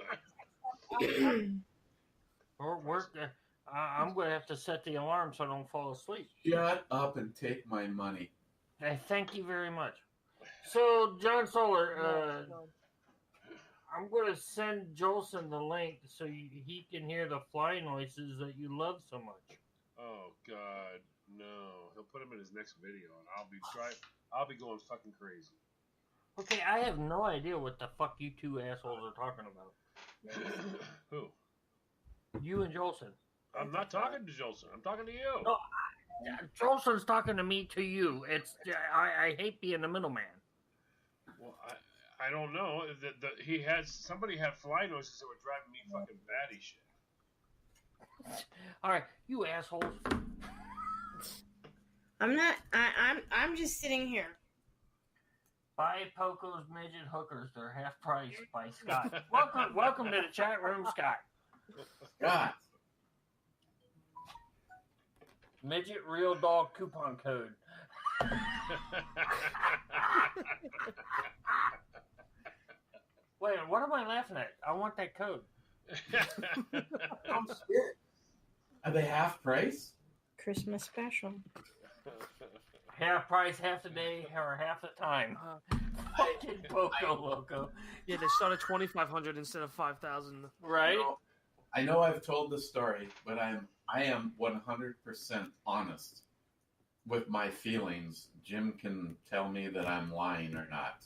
I'm going to have to set the alarm so I don't fall asleep. Shut up and take my money. Thank you very much. So, John Solar, I'm going to send Jolson the link so he can hear the fly noises that you love so much. Oh God, no! He'll put him in his next video, and I'll be going fucking crazy. Okay, I have no idea what the fuck you two assholes are talking about. Who? You and Jolson. I'm not talking to Jolson. I'm talking to you. No, Jolson's talking to me to you. I hate being the middleman. Well, I don't know. Somebody had fly noises that were driving me fucking batty shit. All right, you assholes. I'm not. I'm just sitting here. Buy Poco's midget hookers. They're half price by Scott. Welcome to the chat room, Scott. God. Midget real dog coupon code. Wait, what am I laughing at? I want that code. I'm scared. Are they half price? Christmas special. Half price, half the day, or half the time. Fucking Poco Loco. Yeah, they started 2,500 instead of 5,000. Right? I know I've told the story, but I am 100% honest. with my feelings, Jim can tell me that I'm lying or not.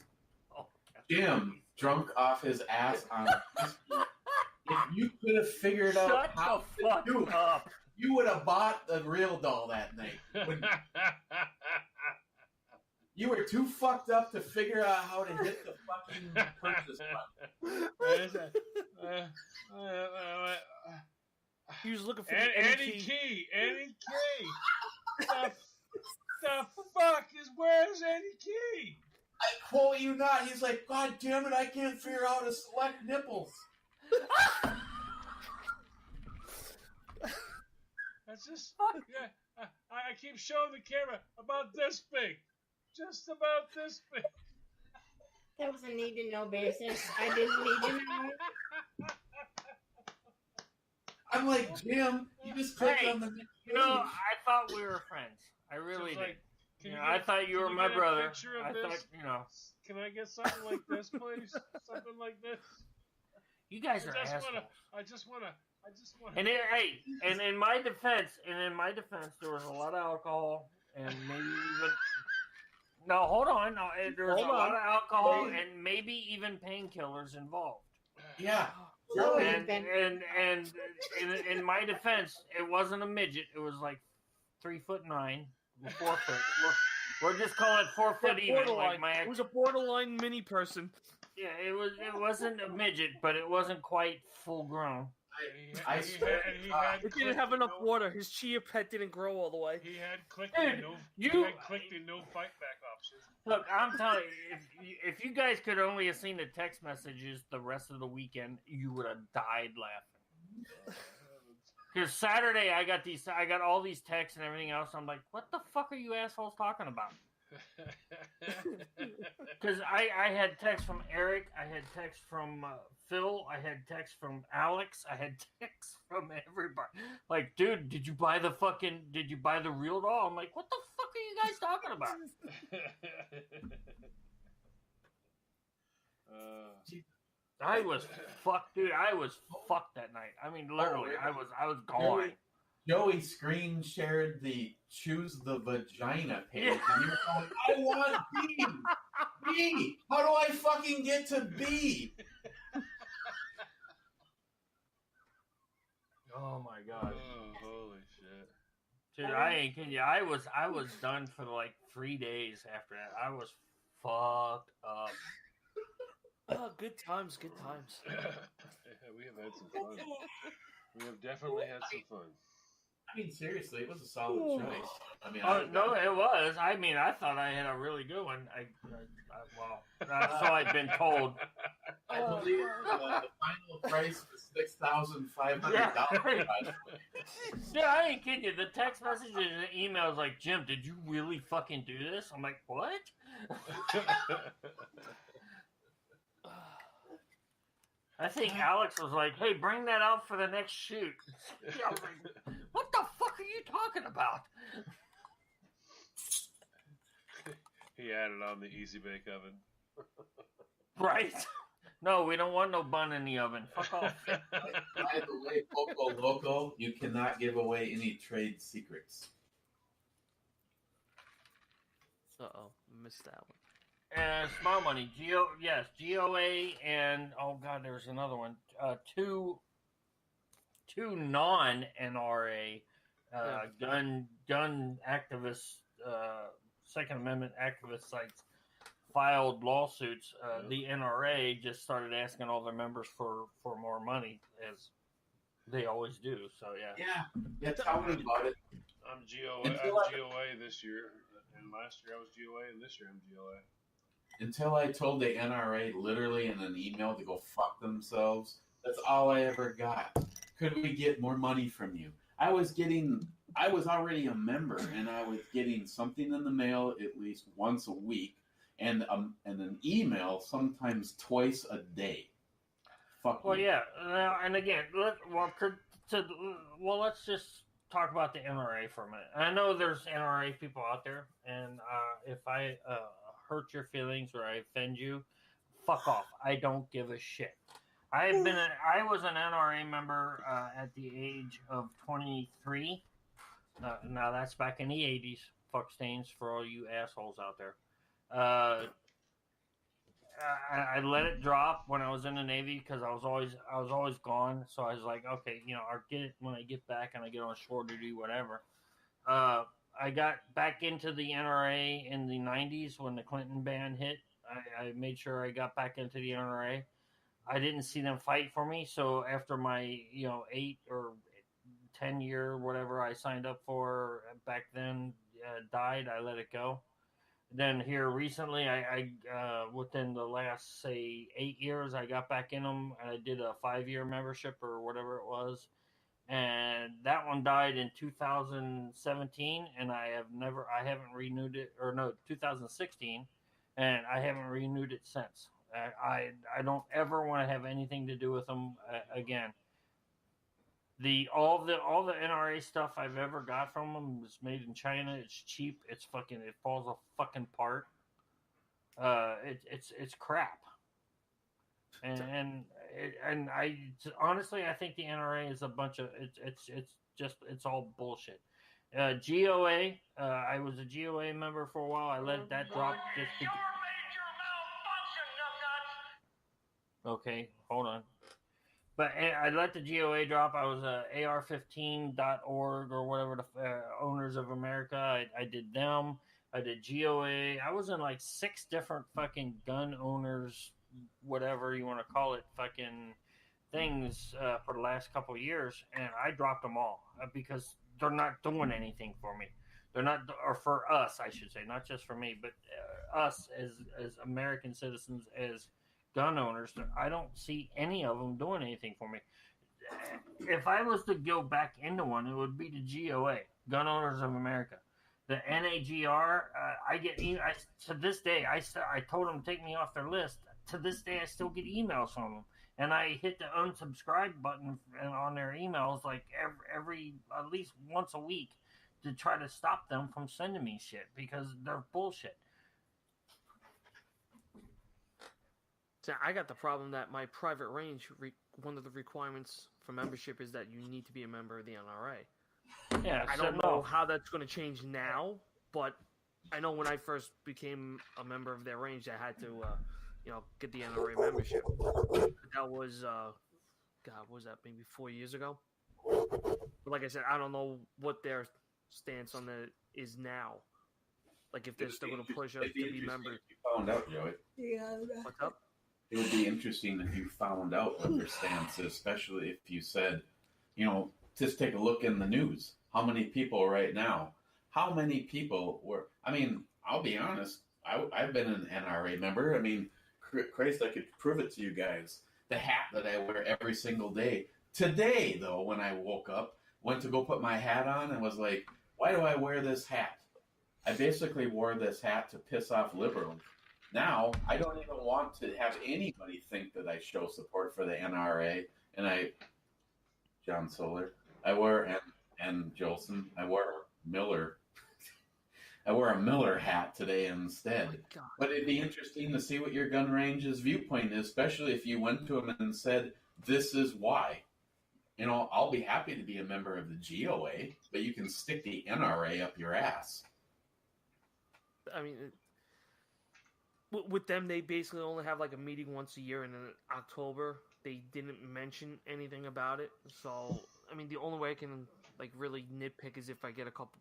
Oh, Jim, drunk off his ass on whiskey. If you could have figured out Shut how the to fuck do it, up. you would have bought the real doll that night. You were too fucked up to figure out how to hit the fucking purchase button. He was looking for Any key. The fuck is where's any key? I quote you not. He's like, God damn it, I can't figure out how to select nipples. That's just. Yeah, I keep showing the camera about this big, just about this big. That was a need to know basis. I didn't need to know. I'm like, Jim, you just clicked on the next page. I thought we were friends. I really did. I thought you were my brother. I thought, Can I get something like this, please? Something like this. You guys are assholes. I just wanna. And in my defense, there was a lot of alcohol and maybe even. No, hold on. No, there was a lot of alcohol and maybe even painkillers involved. Yeah. And in my defense, it wasn't a midget. It was like 3'9", 4 foot. We're just calling it 4 foot even. Like my it was a borderline mini person. Yeah, it wasn't a midget, but it wasn't quite full grown. It didn't have enough water. His chia pet didn't grow all the way. He had clicked the no fight back option. Look, I'm telling you, if you guys could only have seen the text messages the rest of the weekend, you would have died laughing. Because Saturday I got all these texts and everything else. I'm like, what the fuck are you assholes talking about? Because I had text from Eric, I had text from Phil, I had text from Alex, I had text from everybody. Like, dude, did you buy the real doll? I'm like, what the fuck are you guys talking about? I was fucked, dude. I was fucked that night. I mean, literally, I was gone. Joey screen shared the choose the vagina page, and you were going, I want B. B. How do I fucking get to B? Oh my god. Oh, holy shit. Dude, I ain't kidding you. I was done for like 3 days after that. I was fucked up. Oh, good times, good times. Yeah, we have had some fun. We have definitely had some fun. I mean, seriously, it was a solid choice. I mean, no, it was. I mean, I thought I had a really good one. Well, that's all I've been told. I believe the final price was $6,500. Yeah, I ain't kidding you. The text messages and the emails like, Jim, did you really fucking do this? I'm like, what? I think Alex was like, hey, bring that out for the next shoot. I was like, what the fuck are you talking about? He had it on the Easy Bake Oven. Right? No, we don't want no bun in the oven. Fuck off. By the way, Poco Loco, you cannot give away any trade secrets. Uh-oh, missed that one. And small money, GOA, and oh god, there's another one. Two non-NRA gun activists, Second Amendment activist sites filed lawsuits. The NRA just started asking all their members for more money, as they always do. So Yeah, tell me about it. I'm GOA this year, and last year I was GOA, and this year I'm GOA. Until I told the NRA literally in an email to go fuck themselves, that's all I ever got. Could we get more money from you? I was already a member, and I was getting something in the mail at least once a week, and an email sometimes twice a day. Fuck. Well, yeah, and again, let's just talk about the NRA for a minute. I know there's NRA people out there, and if I hurt your feelings or I offend you, fuck off. I don't give a shit. I was an NRA member at the age of 23. Now that's back in the 80s. fuck stains for all you assholes out there. I let it drop when I was in the Navy because I was always gone. So I was like, okay, I'll get it when I get back and I get on shore duty, whatever. I got back into the NRA in the 90s when the Clinton ban hit. I made sure I got back into the NRA. I didn't see them fight for me. So after my, 8 or 10 year, whatever I signed up for back then died, I let it go. Then here recently, I within the last, say, 8 years, I got back in them. I did a 5-year membership or whatever it was. And that one died in 2017, and I haven't renewed it, or no, 2016, and I haven't renewed it since. I don't ever want to have anything to do with them again. All the NRA stuff I've ever got from them is made in China. It's cheap. It falls a fucking part. It's crap. And I honestly, I think the NRA is a bunch of it's all bullshit. GOA, I was a GOA member for a while. I let that drop just because. Okay, hold on. But I let the GOA drop. I was AR15.org or whatever, the Owners of America. I did them. I did GOA. I was in like 6 different fucking gun owners, whatever you want to call it, fucking things for the last couple of years, and I dropped them all because they're not doing anything for me. They're not, or for us, I should say, not just for me, but us as American citizens, as gun owners. I don't see any of them doing anything for me. If I was to go back into one, it would be the GOA, Gun Owners of America. The NAGR, to this day, I told them to take me off their list. To this day, I still get emails from them. And I hit the unsubscribe button on their emails like every at least once a week to try to stop them from sending me shit because they're bullshit. So I got the problem that my private range, one of the requirements for membership is that you need to be a member of the NRA. Yeah, I don't know how that's going to change now, but I know when I first became a member of their range, I had to, get the NRA membership. That was, what was that, maybe 4 years ago? But like I said, I don't know what their stance on that is now. Like if they're still going to push us to be members. If you found out, Joey. Yeah. What's up? It would be interesting if you found out what their stance is, especially if you said, just take a look in the news. How many people right now? How many people were? I mean, I'll be honest. I've been an NRA member. I mean, Christ, I could prove it to you guys. The hat that I wear every single day. Today, though, when I woke up, went to go put my hat on and was like, why do I wear this hat? I basically wore this hat to piss off liberals. Now, I don't even want to have anybody think that I show support for the NRA. And John Solar, and Jolson, I wore Miller. I wore a Miller hat today instead. Oh, but it'd be interesting to see what your gun range's viewpoint is, especially if you went to them and said, this is why. I'll be happy to be a member of the GOA, but you can stick the NRA up your ass. I mean, with them, they basically only have like a meeting once a year, and in October, they didn't mention anything about it. So, I mean, the only way I can like really nitpick is if I get a couple,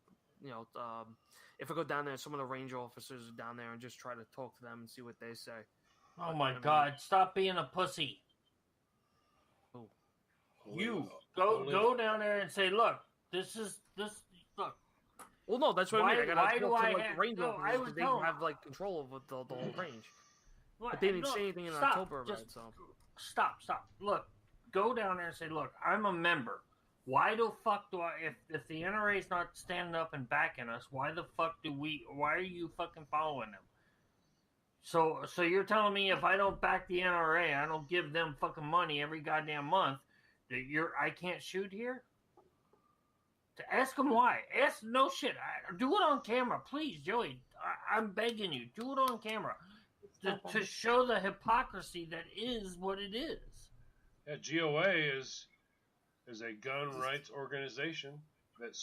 if I go down there, some of the range officers are down there and just try to talk to them and see what they say. Oh my God! Stop being a pussy. Oh. You go down there and say, look, this. Look. Well, no, that's what I mean. I gotta talk to the range officers because they have like control of the whole range. But they didn't say anything in October about it. So stop. Look, go down there and say, look, I'm a member. Why the fuck do I? If the NRA is not standing up and backing us, why are you fucking following them? So you're telling me if I don't back the NRA, I don't give them fucking money every goddamn month, that I can't shoot here? To ask them why. No shit. Do it on camera, please, Joey. I'm begging you. Do it on camera to show the hypocrisy that is what it is. Yeah, GOA is a gun rights organization that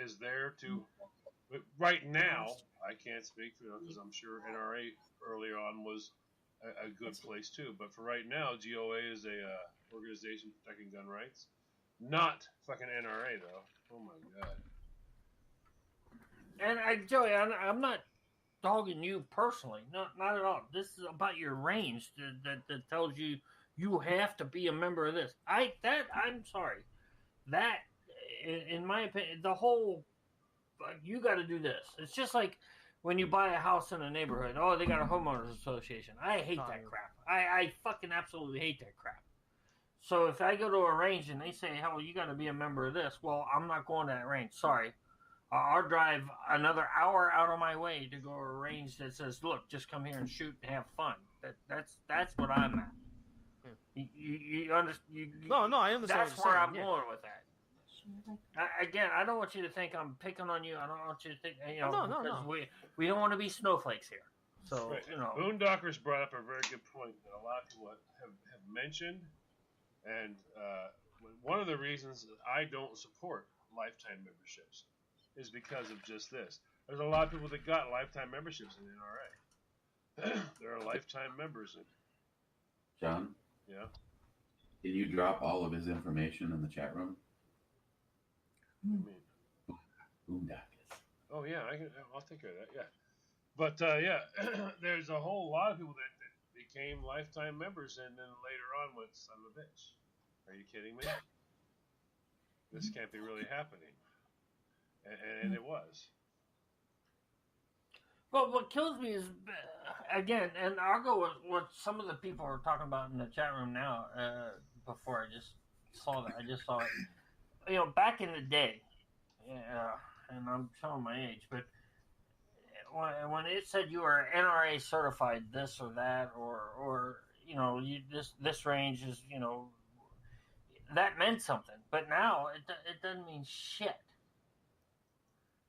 is there to But right now, I can't speak for because I'm sure NRA earlier on was a good place too. But for right now, GOA is a organization protecting gun rights. Not fucking NRA though. Oh my god. And Joey, I'm not dogging you personally. Not at all. This is about your range that tells you you have to be a member of this. I'm sorry. That, in my opinion, the whole you got to do this. It's just like when you buy a house in a neighborhood. Oh, they got a homeowners association. I hate that crap. I fucking absolutely hate that crap. So if I go to a range and they say, "Hell, you got to be a member of this," well, I'm not going to that range. Sorry. I'll drive another hour out of my way to go to a range that says, "Look, just come here and shoot and have fun." That's what I'm at. You understand? No, I understand. That's where I'm going with that. Again, I don't want you to think I'm picking on you. I don't want you to think, No. We don't want to be snowflakes here. So, right. Boondockers brought up a very good point that a lot of people have mentioned, and one of the reasons that I don't support lifetime memberships is because of just this. There's a lot of people that got lifetime memberships in the NRA. There are lifetime members in. John? Yeah? Did you drop all of his information in the chat room? I mean, Boondockers. oh yeah, I'll take care of that. Yeah, but yeah, there's a whole lot of people that became lifetime members and then later on went son of a bitch. Are you kidding me? This can't be really happening, and it was. Well, what kills me is, again, and I'll go with what some of the people are talking about in the chat room now. Before I just saw that, I just saw it. Back in the day, and I'm showing my age, but when it said you were NRA certified this or that, or this range is, that meant something. But now it doesn't mean shit.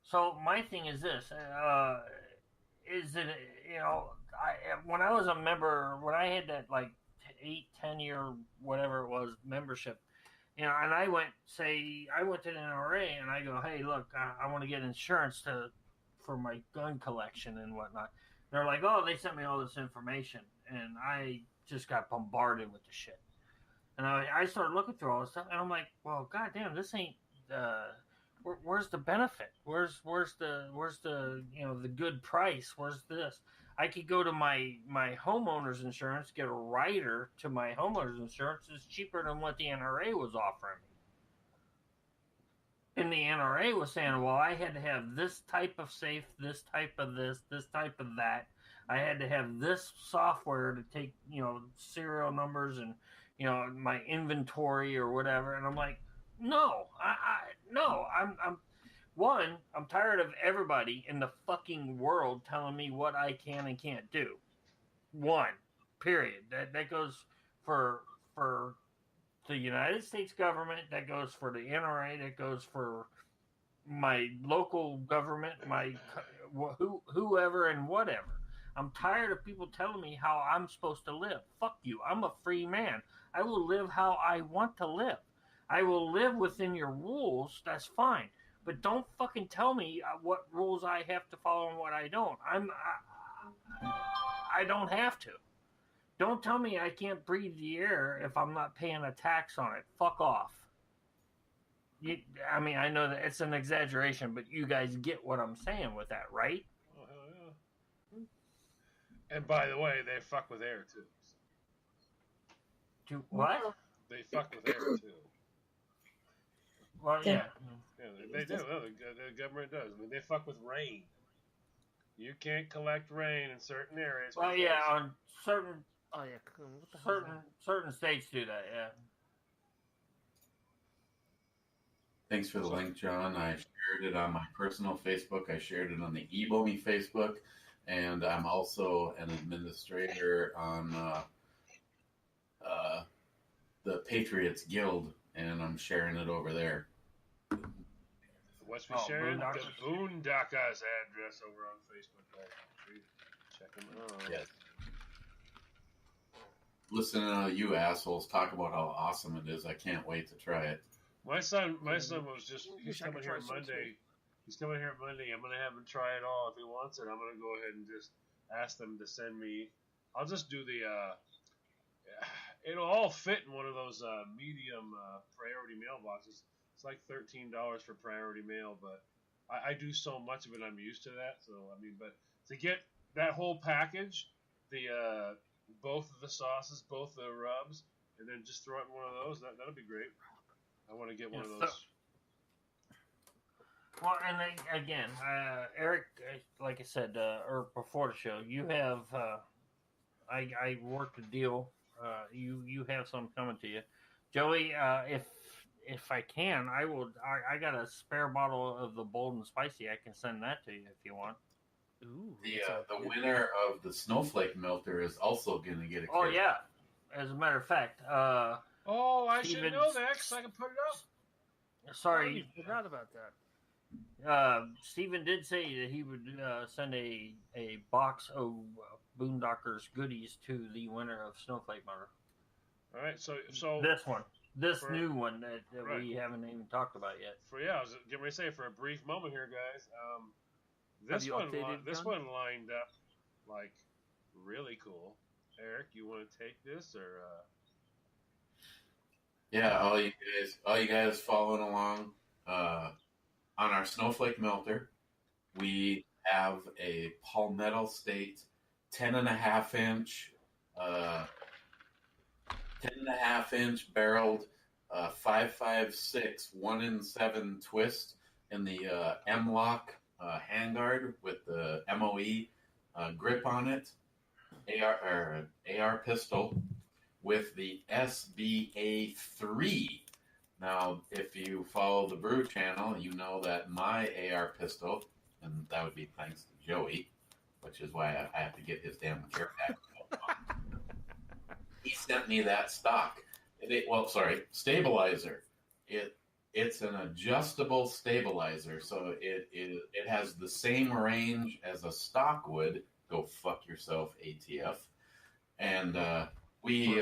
So my thing is this: is that when I was a member, when I had that like 8-10 year whatever it was membership. And I went to the NRA and I go, "Hey, look, I want to get insurance for my gun collection and whatnot." They're like, "Oh, they sent me all this information," and I just got bombarded with the shit. And I started looking through all this stuff, and I'm like, "Well, goddamn, this ain't. Where's the benefit? Where's the the good price? Where's this? I could go to my homeowner's insurance, get a rider to my homeowner's insurance. It's cheaper than what the NRA was offering me. And the NRA was saying, well, I had to have this type of safe, this type of this type of that. I had to have this software to take, serial numbers and, my inventory or whatever. And I'm like, no, I'm tired of everybody in the fucking world telling me what I can and can't do. Period. That goes for the United States government, that goes for the NRA, that goes for my local government, my whoever and whatever. I'm tired of people telling me how I'm supposed to live. Fuck you. I'm a free man. I will live how I want to live. I will live within your rules. That's fine. But don't fucking tell me what rules I have to follow and what I don't. I don't have to. Don't tell me I can't breathe the air if I'm not paying a tax on it. Fuck off. I know that it's an exaggeration, but you guys get what I'm saying with that, right? Oh, hell yeah. And by the way, they fuck with air, too. Do what? They fuck with air, too. Well, yeah. Yeah, they do. Well, the government does. I mean, they fuck with rain. You can't collect rain in certain areas. Well, yeah, on certain... Oh, yeah. Certain states do that, yeah. Thanks for the link, John. I shared it on my personal Facebook. I shared it on the eBomi Facebook. And I'm also an administrator on the Patriots Guild, and I'm sharing it over there. What's we sharing? The Boondockers address over on Facebook. Check them out. Yes. Listen to you assholes talk about how awesome it is. I can't wait to try it. My son was he's coming here Monday. He's coming here Monday. I'm gonna have him try it all if he wants it. I'm gonna go ahead and just ask them to send me. I'll just do the. It'll all fit in one of those medium priority mailboxes. It's like $13 for priority mail, but I do so much of it, I'm used to that. So I mean, but to get that whole package, the both of the sauces, both the rubs, and then just throw it in one of those, that'll be great. I want to get one of those. Well, and again, Eric, like I said, or before the show, you have. I worked a deal. You have some coming to you, Joey. If I can, I will. I got a spare bottle of the Bold and Spicy. I can send that to you if you want. Ooh, The winner of the Snowflake Melter is also going to get a. Oh yeah, as a matter of fact. I should know that because I can put it up. Sorry, I forgot about that. Steven did say that he would send a box of Boondockers goodies to the winner of Snowflake Melter. All right, so this new one that right. We haven't even talked about yet. I was getting ready to say for a brief moment here, guys. This one lined up like really cool. Eric, you want to take this or? Yeah, all you guys following along on our Snowflake Melter, we have a Palmetto State 10.5-inch 10.5-inch barreled 5.56 1-in-7 twist in the M-Lock handguard with the MOE grip on it, AR pistol with the SBA3. Now, if you follow the Brew channel, you know that my AR pistol, and that would be thanks to Joey, which is why I have to get his damn care pack. He sent me that stock. Stabilizer. It's an adjustable stabilizer, so it has the same range as a stock would. Go fuck yourself, ATF. And we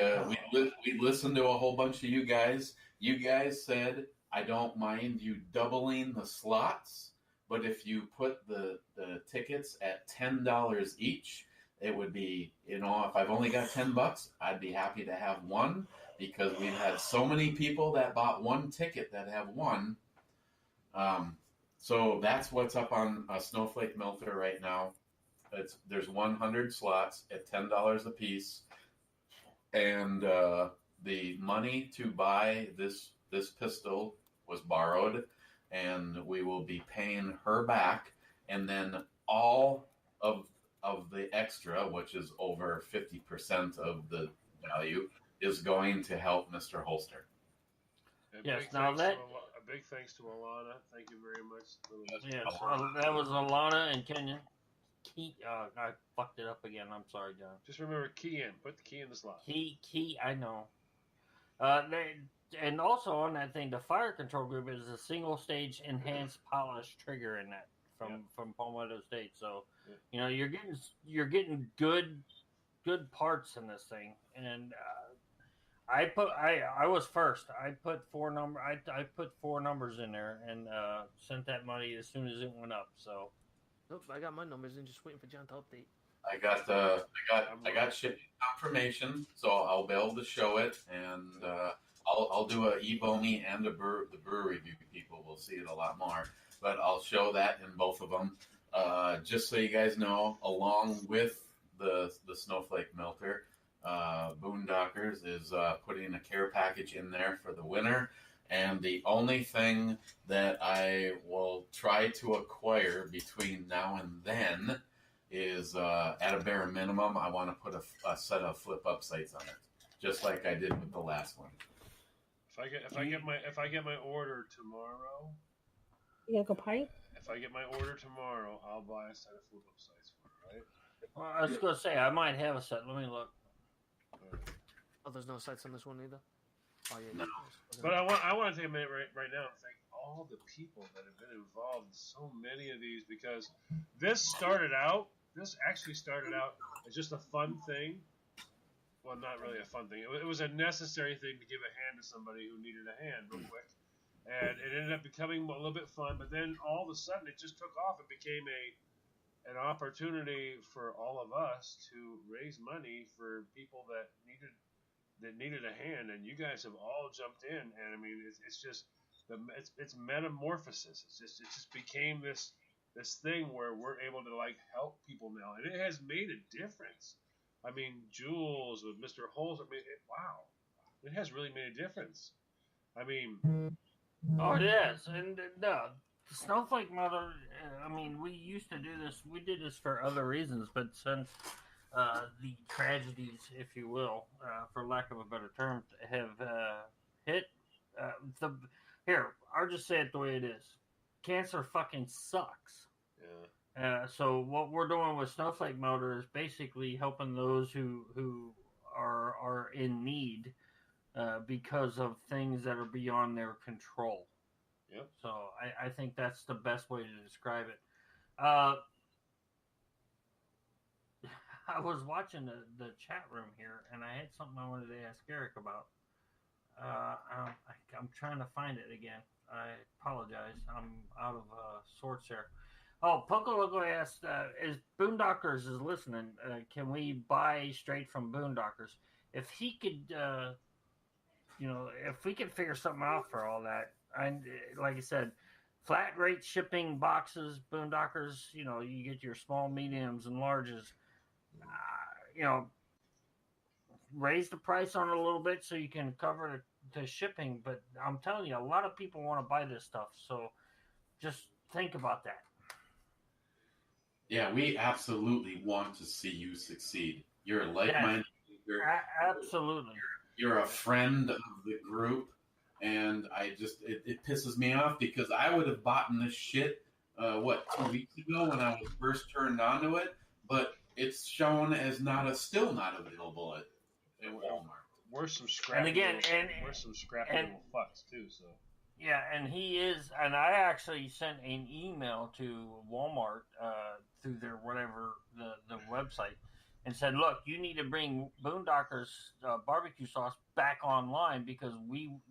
listened to a whole bunch of you guys. You guys said, I don't mind you doubling the slots, but if you put the tickets at $10 each, it would be, if I've only got $10, I'd be happy to have one, because we've had so many people that bought one ticket that have one. So that's what's up on a Snowflake Melter right now. There's 100 slots at $10 a piece, and the money to buy this pistol was borrowed, and we will be paying her back, and then all of the extra, which is over 50% of the value, is going to help Mr. Holster. Yes, now that a big thanks to Alana. Thank you very much. Yes, that was Alana and Kenyon. I fucked it up again. I'm sorry, John. Just remember, key in. Put the key in the slot. Key. I know. And also on that thing, the fire control group is a single stage enhanced polished trigger in that from Palmetto State. So you're getting good parts in this thing. And I was first. I put four numbers in there and sent that money as soon as it went up. So. Nope, I got my numbers in, just waiting for John to update. I got shipping confirmation, so I'll be able to show it, and I'll do a e-bomi and the brew review. People will see it a lot more, but I'll show that in both of them. Just so you guys know, along with the Snowflake Melter, Boondockers is putting a care package in there for the winner. And the only thing that I will try to acquire between now and then is, at a bare minimum, I want to put a set of flip-up sights on it, just like I did with the last one. If I get my order tomorrow, you gonna go party? If I get my order tomorrow, I'll buy a set of flip-up sights for it, right? Well, I was gonna say I might have a set. Let me look. Oh, there's no sights on this one either. Oh, yeah, no. But I want to take a minute right now and thank all the people that have been involved in so many of these, because this actually started out as just a fun thing. Well, not really a fun thing. It was a necessary thing to give a hand to somebody who needed a hand real quick. and it ended up becoming a little bit fun. But then all of a sudden, it just took off. It became an opportunity for all of us to raise money for people that needed a hand, and you guys have all jumped in. And I mean, it's just it's metamorphosis. It just became this thing where we're able to like help people now, and it has made a difference. I mean, Jules with Mr. Holes. I mean, wow, it has really made a difference. I mean, Oh, it is, and no, the Snowflake Mother. I mean, we used to do this. We did this for other reasons, but since the tragedies, if you will, for lack of a better term, have hit the here. I'll just say it the way it is. Cancer fucking sucks. yeah. So what we're doing with Snowflake Motor is basically helping those who are in need because of things that are beyond their control. Yep. So I think that's the best way to describe it. I was watching the chat room here, and I had something I wanted to ask Eric about. I'm trying to find it again. I apologize. I'm out of sorts here. Oh, Poco Loco asked, "Is Boondockers is listening? Can we buy straight from Boondockers? If he could, if we could figure something out for all that, like I said, flat rate shipping boxes, Boondockers. You get your small, mediums, and larges. Raise the price on it a little bit so you can cover the shipping. But I'm telling you, a lot of people want to buy this stuff. So just think about that." Yeah, we absolutely want to see you succeed. You're a like-minded thinker. Absolutely. You're a friend of the group, and it pisses me off because I would have bought this shit 2 weeks ago when I was first turned onto it, but it's shown as still not available at Walmart. We're some scrappy. We're some scrappy little fucks too. So. Yeah, and he is, and I actually sent an email to Walmart through their whatever the website, and said, "Look, you need to bring Boondockers barbecue sauce back online because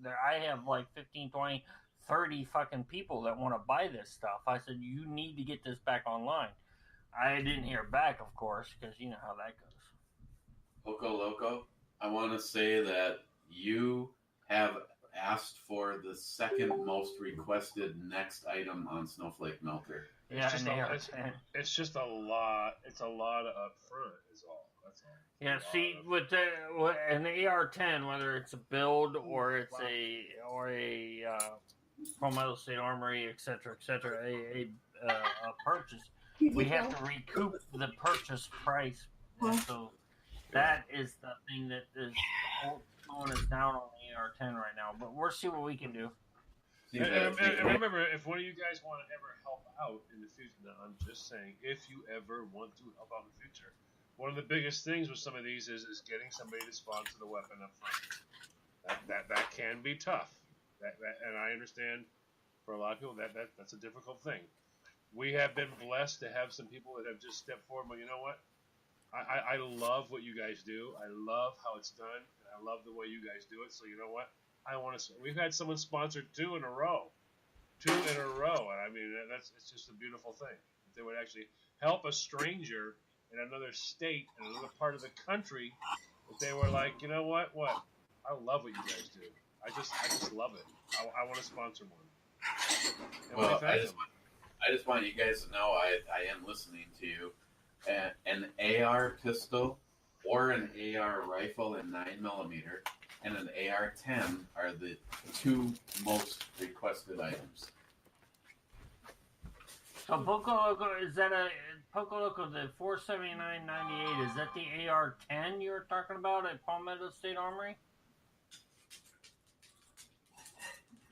I have like 15, 20, 30 fucking people that want to buy this stuff." I said, "You need to get this back online." I didn't hear back, of course, because you know how that goes. Poco Loco, I want to say that you have asked for the second most requested next item on Snowflake Melter. It's just a lot. It's a lot up front. Is all. That's all. Yeah. See, with an AR-10, whether it's a build or it's a Palmetto State Armory, etc., a purchase, we have to recoup the purchase price. So that is the thing that is slowing us down on the AR-10 right now. But we'll see what we can do. And remember, if one of you guys want to ever help out in the future, now I'm just saying, if you ever want to help out in the future, one of the biggest things with some of these is getting somebody to sponsor the weapon up front. That can be tough. And I understand for a lot of people that's a difficult thing. We have been blessed to have some people that have just stepped forward. But you know what? I love what you guys do. I love how it's done. And I love the way you guys do it. So you know what? We've had someone sponsored 2 in a row. 2 in a row. And I mean, it's just a beautiful thing. If they would actually help a stranger in another state, in another part of the country, if they were like, you know what? I love what you guys do. I just love it. I want to sponsor one. And well, I just want you guys to know I am listening to you. An AR pistol or an AR rifle in 9mm and an AR-10 are the 2 most requested items. So Poco Loco, is that Poco Loco, the $479.98? Is that the AR-10 you were talking about at Palmetto State Armory?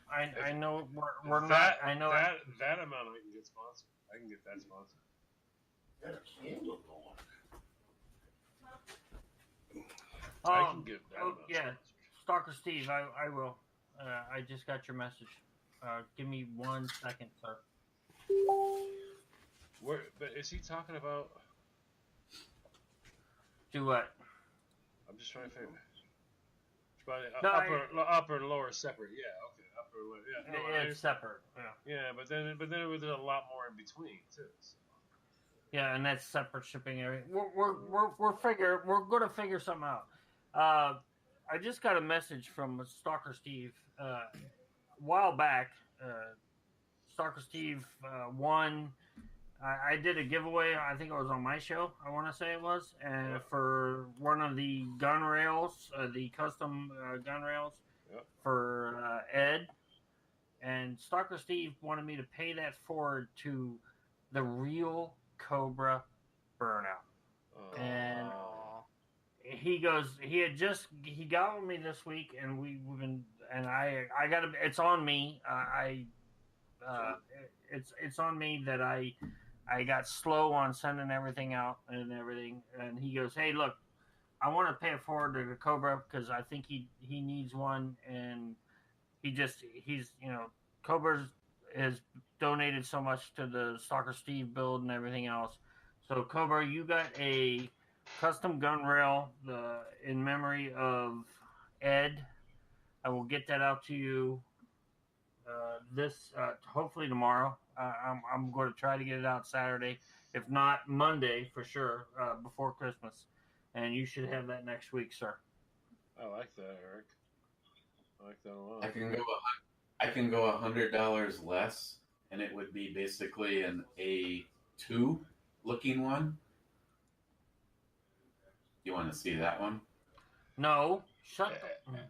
I know we're not. I know that amount I can get sponsored. I can get that sponsored. Got a candle going. I can get that amount yeah, sponsored. Stalker Steve, I will. I just got your message. Give me 1 second, sir. But is he talking about? Do what? I'm just trying to figure. But No, upper and lower separate. Yeah, okay. Upper and lower. Yeah, no, it's separate. Yeah. Yeah, but then it was a lot more in between too. So. Yeah, and that's separate shipping area. We're going to figure something out. I just got a message from Stalker Steve a while back. Stalker Steve won. I did a giveaway. I think it was on my show. I want to say it was, and for one of the gun rails, the custom gun rails for Ed. And Stalker Steve wanted me to pay that forward to the real Cobra Burnout. And he goes, he got with me this week, and we've been, and I got to, it's on me. It's on me that I got slow on sending everything out and everything. And he goes, hey, look, I want to pay it forward to the Cobra because I think he needs one, and he's Cobra has donated so much to the Stalker Steve build and everything else. So Cobra, you got a custom gun rail in memory of Ed. I will get that out to you hopefully tomorrow. I'm going to try to get it out Saturday, if not Monday for sure, before Christmas. And you should have that next week, sir. I like that, Eric. I like that a lot. I can go $100 less, and it would be basically an A2 looking one. You want to see that one? No, shut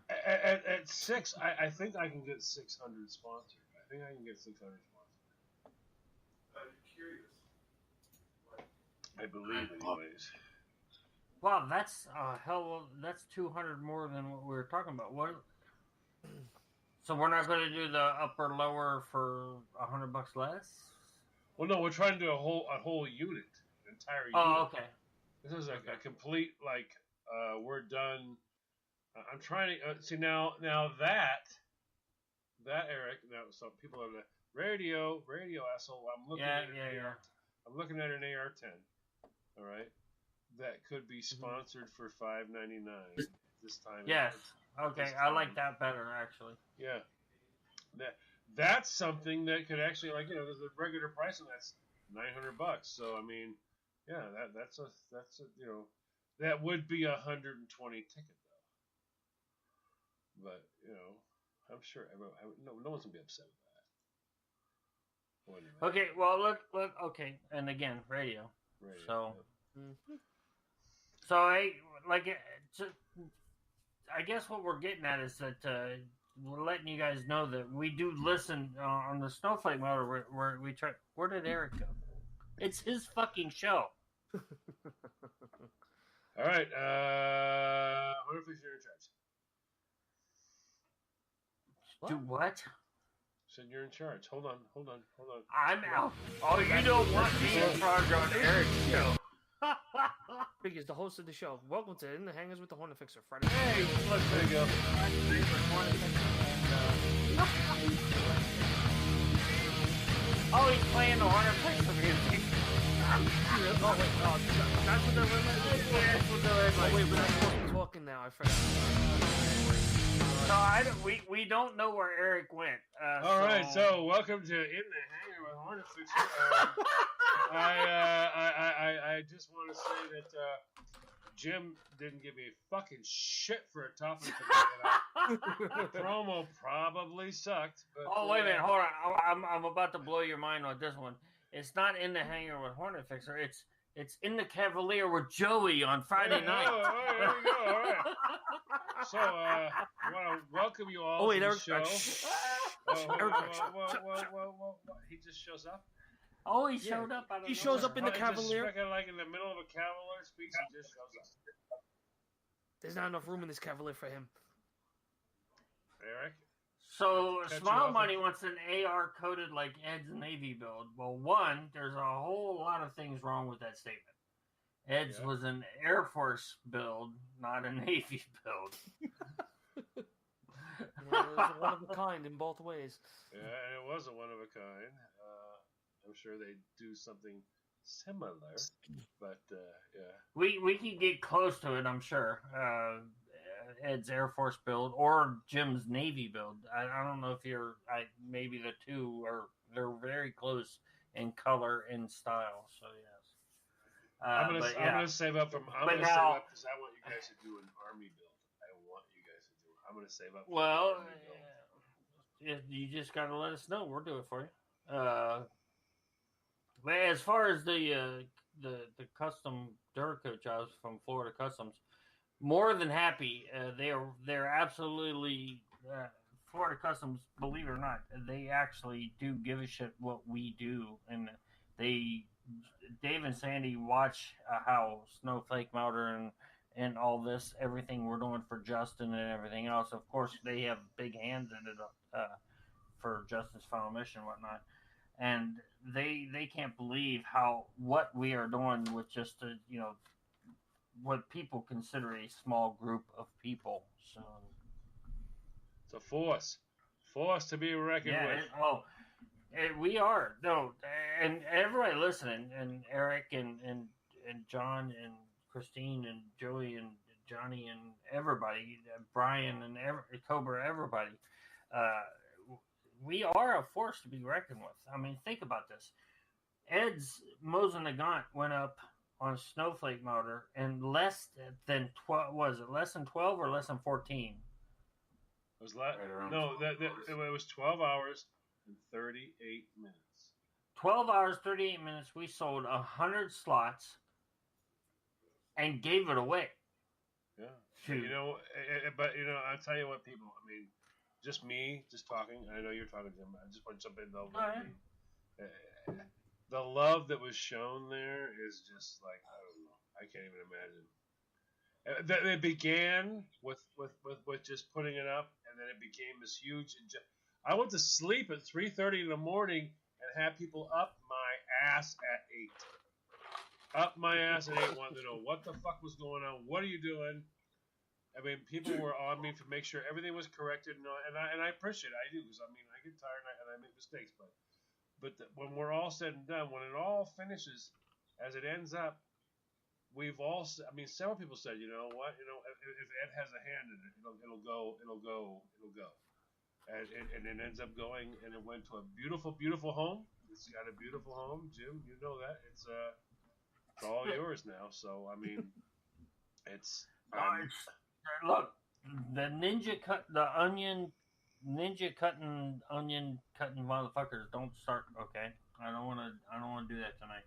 at 6. I think I can get 600 sponsored. I think I can get 600 sponsored. I'm curious. I believe, anyways. Wow, that's that's 200 more than what we were talking about. What? So we're not going to do the upper lower for $100 less? Well, no, we're trying to do a whole unit, entire unit. Oh, okay. This is a complete we're done. I'm trying to see now that Eric. Now, some people are the radio asshole. I'm looking at an I'm looking at an AR-10. All right, that could be sponsored for $5.99 this time. Yes. Okay, I like that better actually. Yeah, that's something that could actually there's a regular price and that's $900. So I mean, yeah, that's a that would be 120 ticket though. But I'm sure no one's gonna be upset with that. Okay, well let okay, and again radio. So so I guess what we're getting at is that we're letting you guys know that we do listen on the Snowflake motor. Where we try. Where did Eric go? It's his fucking show. All right. What if you're in charge? Do what? Said you're in charge. Hold on. I'm out. Oh, you don't want me in charge on Eric's show. Big is the host of the show. Welcome to In the Hangers with the Hornet Fixer Friday. Hey, look, there you go. Oh, he's playing the Hornet Fixer music. That's what they're wait, but I'm talking now. I forgot. No, we don't know where Eric went. All right, so welcome to In the Hangar with Hornet Fixer. I just want to say that Jim didn't give me fucking shit for a topic today. The promo probably sucked. But, wait a minute, hold on. I'm about to blow your mind with this one. It's not In the Hangar with Hornet Fixer. It's In the Cavalier with Joey on Friday night. Oh, there you go. All right. So, I want to welcome you all to the show. He just shows up? Oh, he showed up. He shows up in the Cavalier. Just like in the middle of a Cavalier speech, he just shows up. There's not enough room in this Cavalier for him. Eric? So, Smile Money wants an AR coded like Ed's Navy build. Well, one, there's a whole lot of things wrong with that statement. Ed's was an Air Force build, not a Navy build. It was a one of a kind in both ways. Yeah, and it was a one of a kind. I'm sure they do something similar, but yeah. We can get close to it, I'm sure. Ed's Air Force build or Jim's Navy build. I don't know if maybe the two they're very close in color and style. So yes, I'm gonna save up because I want you guys to do an army build. I want you guys to do it. I'm gonna save up. Well, you just gotta let us know. We'll do it for you. But as far as the custom Duracoat jobs from Florida Customs, more than happy. They're absolutely Florida Customs. Believe it or not, they actually do give a shit what we do, and Dave and Sandy watch how Snowflake Melter and all this, everything we're doing for Justin and everything else. Of course, they have big hands in it for Justin's final mission and whatnot, and they can't believe what we are doing with just what people consider a small group of people. So it's a force to be reckoned with. We are. No, and everybody listening, and Eric and John and Christine and Joey and Johnny and everybody, Brian and Cobra, everybody. We are a force to be reckoned with. I mean, think about this. Ed's Mosin Nagant went up on Snowflake Motor in less than 12. Was it less than 12 or less than 14? It was it was 12 hours and 38 minutes. 12 hours, 38 minutes. We sold 100 slots and gave it away. Yeah. But I'll tell you what, people. I mean, just me, just talking. I know you're talking, Jim. I just want to jump in though. The love that was shown there is just like, I don't know. I can't even imagine. It began with just putting it up, and then it became this huge. I went to sleep at 3:30 in the morning and had people up my ass at 8. Up my ass at 8, wanted to know what the fuck was going on. What are you doing? I mean, people were on me to make sure everything was corrected, and I appreciate it. I do, because I mean, I get tired and I make mistakes, but when we're all said and done, when it all finishes, as it ends up, several people said, you know what, if Ed has a hand in it, it'll go, and it ends up going, and it went to a beautiful, beautiful home. It's got a beautiful home, Jim. You know that it's all yours now. So I mean, it's. Look, the ninja cutting onion cutting motherfuckers don't start. Okay, I don't want to do that tonight.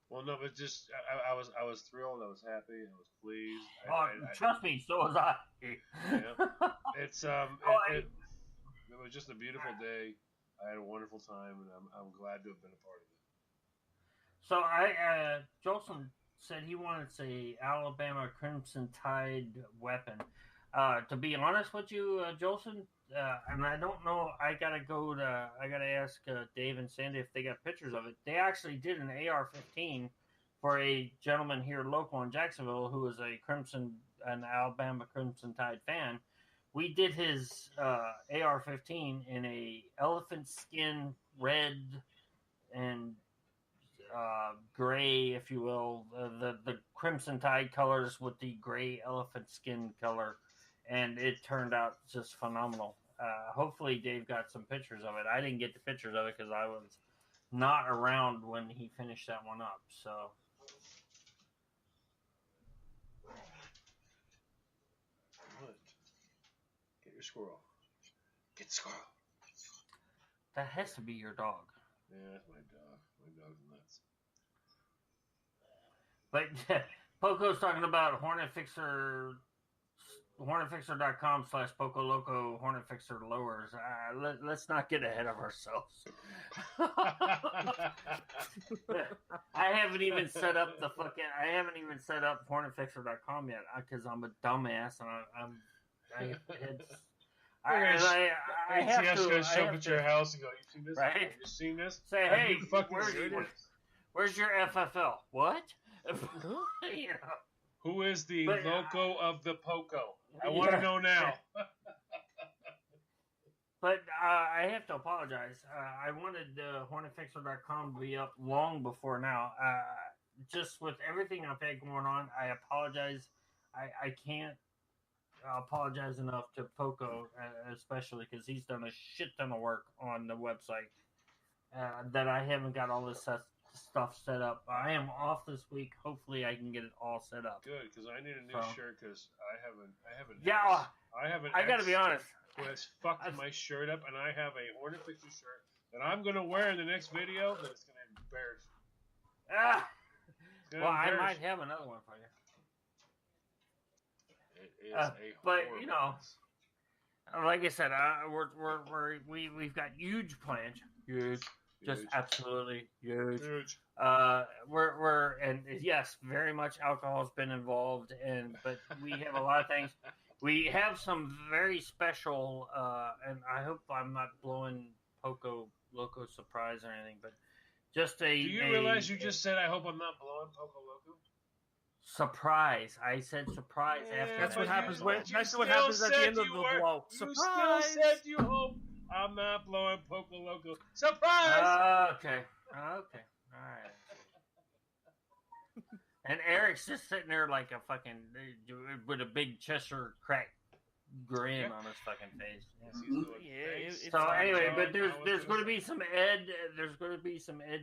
Well, no, but just I was thrilled. I was happy. I was pleased. Trust me, so was I. Yeah. It's it was just a beautiful day. I had a wonderful time, and I'm glad to have been a part of it. So Jolson said he wanted a Alabama Crimson Tide weapon. To be honest with you, Jolson, and I don't know. I gotta ask Dave and Sandy if they got pictures of it. They actually did an AR-15 for a gentleman here local in Jacksonville who is an Alabama Crimson Tide fan. We did his AR-15 in a elephant skin red and gray, if you will, the Crimson Tide colors with the gray elephant skin color, and it turned out just phenomenal. Hopefully Dave got some pictures of it. I didn't get the pictures of it because I was not around when he finished that one up. So what? Get your squirrel. Get the squirrel. That has to be your dog. Yeah, that's my dog. My dog's nuts. But Poco's talking about HornetFixer, HornetFixer.com/Poco Loco Hornet Fixer lowers. Let's not get ahead of ourselves. I haven't even set up HornetFixer.com yet because I'm a dumbass and I have to show up at your house and go, you seen this? Right? You seen this? Say, hey, where's your FFL? What? Yeah. Who is the loco of the Poco? I want to know now. But I have to apologize. I wanted HornetFixer.com to be up long before now. Just with everything I've had going on, I apologize. I can't apologize enough to Poco, especially because he's done a shit ton of work on the website that I haven't got all this stuff set up. I am off this week. Hopefully, I can get it all set up. Good, because I need a new shirt because I haven't. Yeah, I have an. I got to be honest. Who has fucked my shirt up, and I have a Hornet Fixer shirt that I'm gonna wear in the next video. That's gonna embarrass. Well, I might have another one for you. It is a but you know, like I said, we've got huge plans, just absolutely huge. We're and yes, very much alcohol's been involved, but we have a lot of things. We have some very special, and I hope I'm not blowing Poco Loco surprise or anything, but just a. Do you realize you just said I hope I'm not blowing Poco Loco? Surprise! I said surprise after. That's that. what happens That's what happens at the end of the blow. You Surprise! still said you hope I'm not blowing Poco Loco. Surprise! Okay. All right. And Eric's just sitting there like a fucking with a big Cheshire crack grin on his fucking face. Yeah, so anyway, but there's going to be some Ed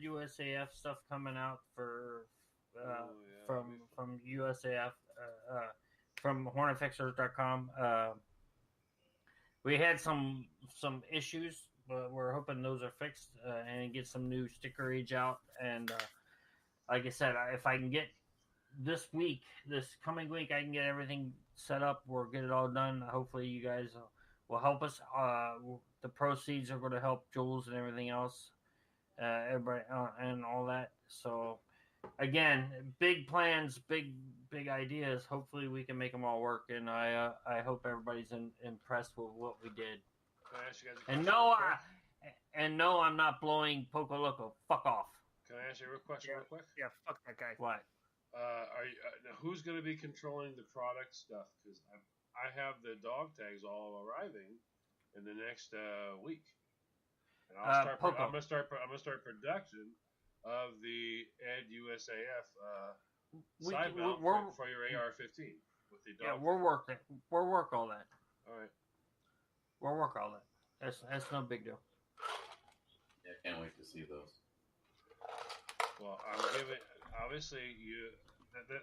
USAF stuff coming out for from USAF from HornetFixers.com. We had some issues, but we're hoping those are fixed and get some new stickerage out. And like I said, if I can get this coming week, I can get everything set up. We'll get it all done. Hopefully, you guys will help us. The proceeds are going to help Jules and everything else, everybody, and all that. So, again, big plans, big ideas. Hopefully, we can make them all work. And I hope everybody's impressed with what we did. Can I ask you guys a And no, I'm not blowing Poco Loco. Fuck off. Can I ask you a question real quick? Yeah, fuck that guy. What? Who's going to be controlling the product stuff? Because I have the dog tags all arriving in the next week, and I'm gonna start production of the Ed USAF side mount for your AR-15 with the dog. Yeah, we'll work all that. All right. We'll work all that. That's no big deal. Yeah, can't wait to see those. Well, I'm giving. Obviously,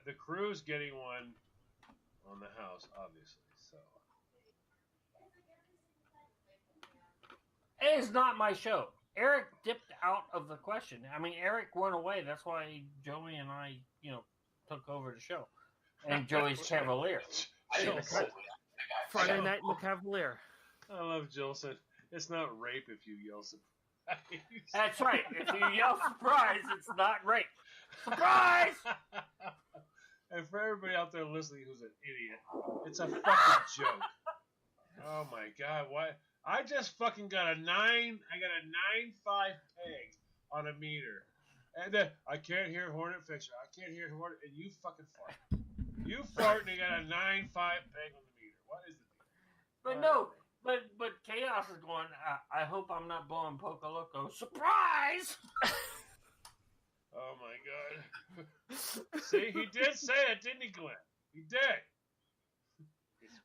the crew's getting one on the house, obviously. So it's not my show. Eric dipped out of the question. I mean, Eric went away. That's why Joey and I, took over the show. And Joey's Cavalier. Friday night in the Cavalier. I love Jolson. It's not rape if you yell surprise. That's right. If you yell surprise, it's not rape. Surprise! And for everybody out there listening who's an idiot, it's a fucking joke. Oh my god, why? I just fucking got a 9.5 peg on a meter. And then I can't hear Hornet Fixer. I can't hear Hornet, and you fucking fart. You fart and you got a 9.5 peg on the meter. What is it? But no, but Chaos is going, I hope I'm not blowing Poco Loco. Surprise! Oh my god. See, he did say it, didn't he, Glenn? He did.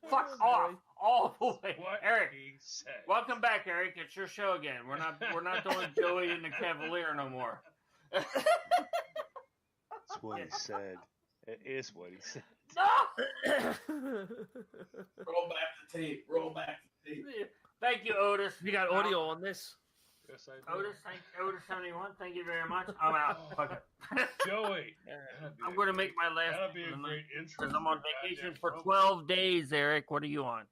Fuck off. All the way. What Eric, he said. Welcome back, Eric. It's your show again. We're not doing Joey and the Cavalier no more. That's what he said. It is what he said. No! Roll back the tape. Thank you, Otis. You got audio on this. Yes, I do. Otis 71. Thank you very much. I'm out. Fuck it. Joey. I'm going to make my last. That'll be a great intro. Because I'm on vacation for 12 days, Eric. What are you on?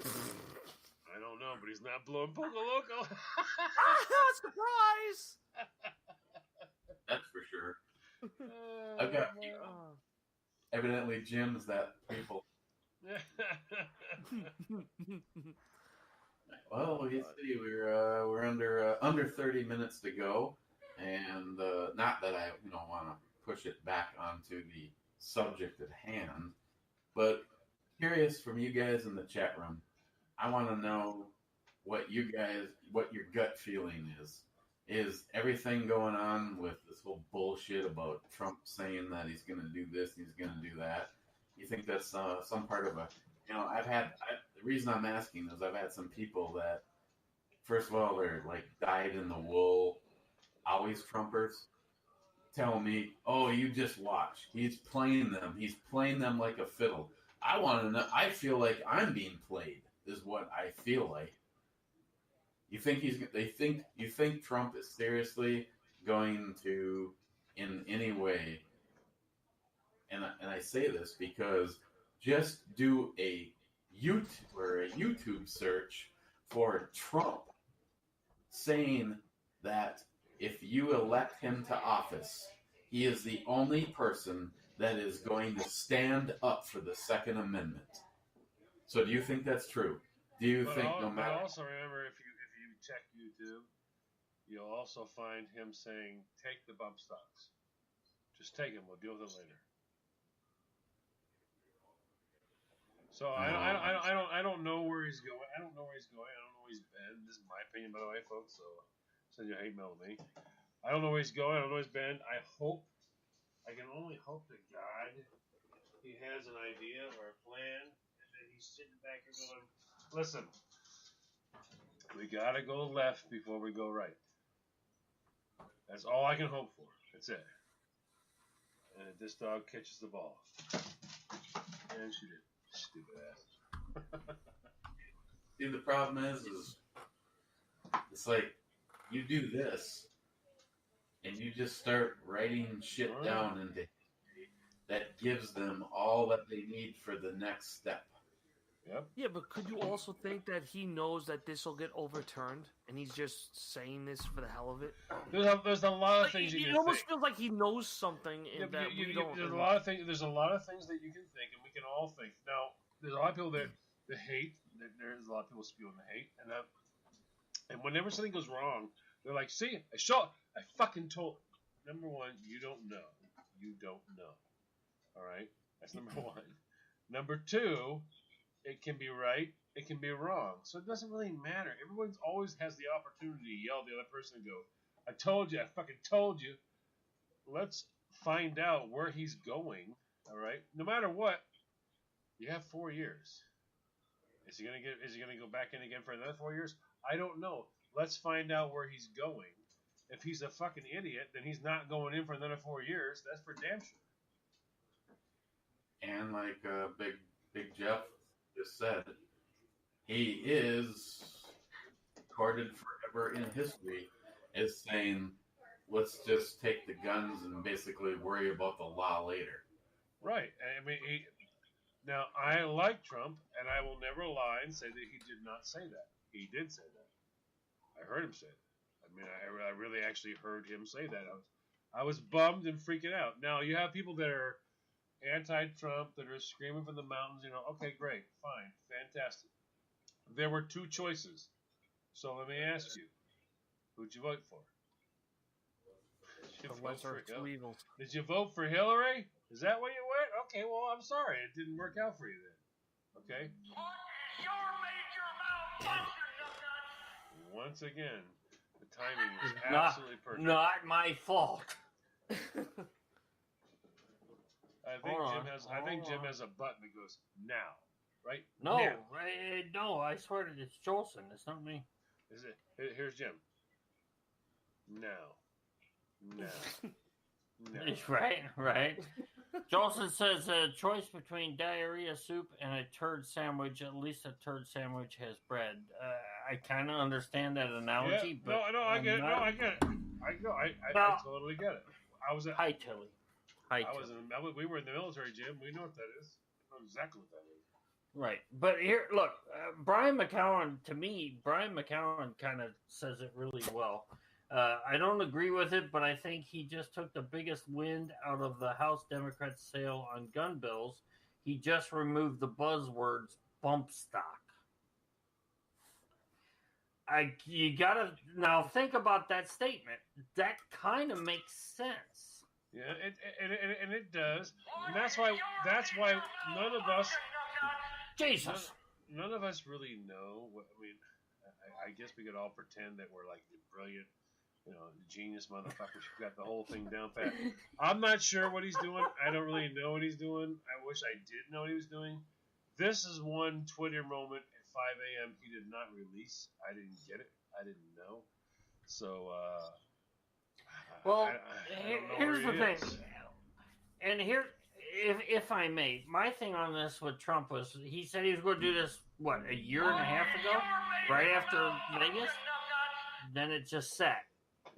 I don't know, but he's not blowing Poco Loco. Surprise! That's for sure. I've got evidently gyms that people. Well, you see, we're under 30 minutes to go, and not that I want to push it back onto the subject at hand, but curious from you guys in the chat room. I want to know what your gut feeling is. Is everything going on with this whole bullshit about Trump saying that he's going to do this, he's going to do that? You think that's some part of a The reason I'm asking is I've had some people that, first of all, they're like dyed in the wool, always Trumpers, tell me, "Oh, you just watch. He's playing them. He's playing them like a fiddle." I want to know. I feel like I'm being played. Is what I feel like. You think you think Trump is seriously going to, in any way, and I say this because just do a YouTube search for Trump saying that if you elect him to office, he is the only person that is going to stand up for the Second Amendment. So do you think that's true? Do you think no matter? But also remember, if you check YouTube, you'll also find him saying, "Take the bump stocks. Just take them. We'll deal with it later." So I don't know where he's going. I don't know where he's going. I don't know where he's been. This is my opinion, by the way, folks. So send your hate mail to me. I don't know where he's going. I don't know where he's been. I can only hope to God he has an idea or a plan, and then he's sitting back here going, "Listen, we gotta go left before we go right." That's all I can hope for. That's it. And this dog catches the ball, and she did. Stupid ass. See, the problem is it's like you do this, and you just start writing shit down into history that gives them all that they need for the next step. Yep. Yeah, but could you also think that he knows that this will get overturned, and he's just saying this for the hell of it? There's a lot of things you can think. It almost feels like he knows something that we don't. There's a lot of things. There's a lot of things that you can think, and we can all think. Now, there's a lot of people that hate. There's a lot of people spewing the hate, and whenever something goes wrong, they're like, "See, I fucking told." Number one, you don't know. You don't know. All right, that's number one. Number two, it can be right, it can be wrong. So it doesn't really matter. Everyone always has the opportunity to yell at the other person and go, "I told you, I fucking told you." Let's find out where he's going. All right, no matter what, you have 4 years. Is he gonna go back in again for another 4 years? I don't know. Let's find out where he's going. If he's a fucking idiot, then he's not going in for another 4 years. That's for damn sure. And like Big Jeff just said, he is recorded forever in history as saying, "Let's just take the guns and basically worry about the law later." Right. I mean, now I like Trump, and I will never lie and say that he did not say that. He did say that. I heard him say that. I mean, I really actually heard him say that. I was bummed and freaking out. Now you have people that are anti-Trump that are screaming from the mountains. Okay, great, fine, fantastic. There were two choices. So let me ask you, who'd you vote for? Did you vote for Hillary? Is that what you went? Okay, well, I'm sorry. It didn't work out for you then. Okay? What is your major malfunction, Once again, the timing was absolutely perfect. Not my fault. I think Jim has a button that goes now, right? No, now. no, I swear it's Jolson. It's not me. Is it? Here's Jim. Now. Right. Jolson says a choice between diarrhea soup and a turd sandwich. At least a turd sandwich has bread. I kind of understand that analogy, but I get it. I totally get it. Hi, Tilly. We were in the military, Jim. We know what that is. We know exactly what that is. Right. But here, look, Brian McCowan kind of says it really well. I don't agree with it, but I think he just took the biggest wind out of the House Democrats' sail on gun bills. He just removed the buzzwords bump stock. You gotta now think about that statement. That kind of makes sense. Yeah, and it does, and that's why none of us, Jesus, none of us really know. I guess we could all pretend that we're like the brilliant, genius motherfuckers who got the whole thing down pat. I'm not sure what he's doing. I don't really know what he's doing. I wish I did know what he was doing. This is one Twitter moment at 5 a.m. he did not release. I didn't get it. I didn't know. So, Well, I don't know here's where the he thing, is. and here, if I may, my thing on this with Trump was he said he was going to do this a year and a half ago, right after Vegas. Then it just sat,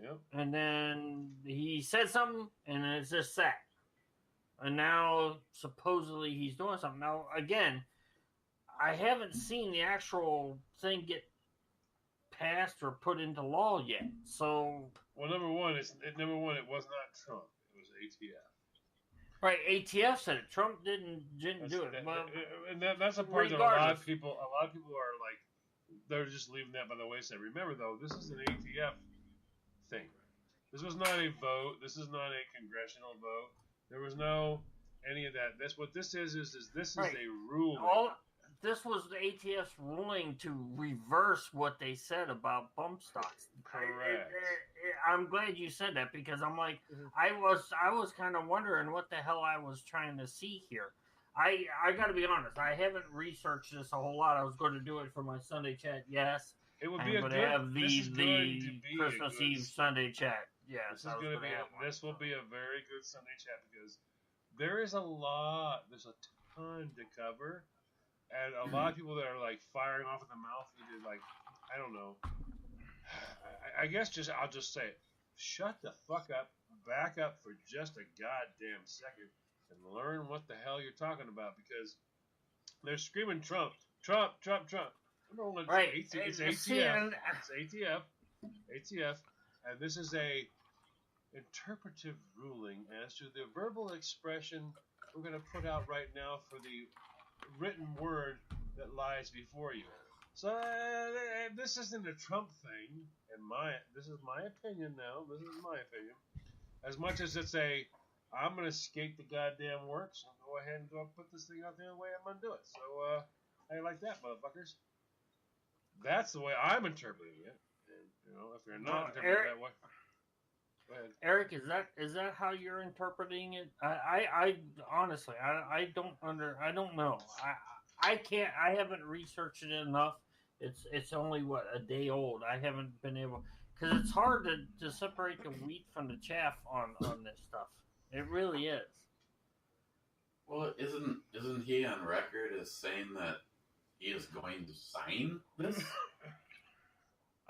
Yep. and then he said something, and then it just sat, and now supposedly he's doing something. Now again, I haven't seen the actual thing get passed or put into law yet. So, well, number one, it was not Trump. It was ATF. Right, ATF said it. Trump didn't do it. That's a part that a lot of people are like, they're just leaving that by the wayside. Remember though, this is an ATF thing. This was not a vote. This is not a congressional vote. There was no any of that. What this is this is right. a ruling. This was the ATF's ruling to reverse what they said about bump stocks. Correct. I'm glad you said that because I'm like, I was kind of wondering what the hell I was trying to see here. I got to be honest, I haven't researched this a whole lot. I was going to do it for my Sunday chat, yes. It would be a good. Have this is going to be Christmas a good, Eve Sunday chat. Yes, this will be a very good Sunday chat because there is a lot. There's a ton to cover. And a lot of people that are like firing off at the mouth, either like, I don't know. I guess I'll just say it. Shut the fuck up, back up for just a goddamn second, and learn what the hell you're talking about because they're screaming Trump, Trump, Trump, Trump. Number one, right. It's ATF. It's ATF. ATF. And this is a interpretive ruling as to the verbal expression we're going to put out right now for the written word that lies before you. So this isn't a Trump thing, this is my opinion now. This is my opinion. As much as it's I'm gonna skate the goddamn works and go ahead and go put this thing out there the way I'm gonna do it. So how you like that, motherfuckers? That's the way I'm interpreting it. And if you're not interpreting it that way. Go ahead. Eric, is that how you're interpreting it? I honestly, I don't know. I haven't researched it enough. It's only a day old. I haven't been able because it's hard to separate the wheat from the chaff on this stuff. It really is. Well, isn't he on record as saying that he is going to sign this?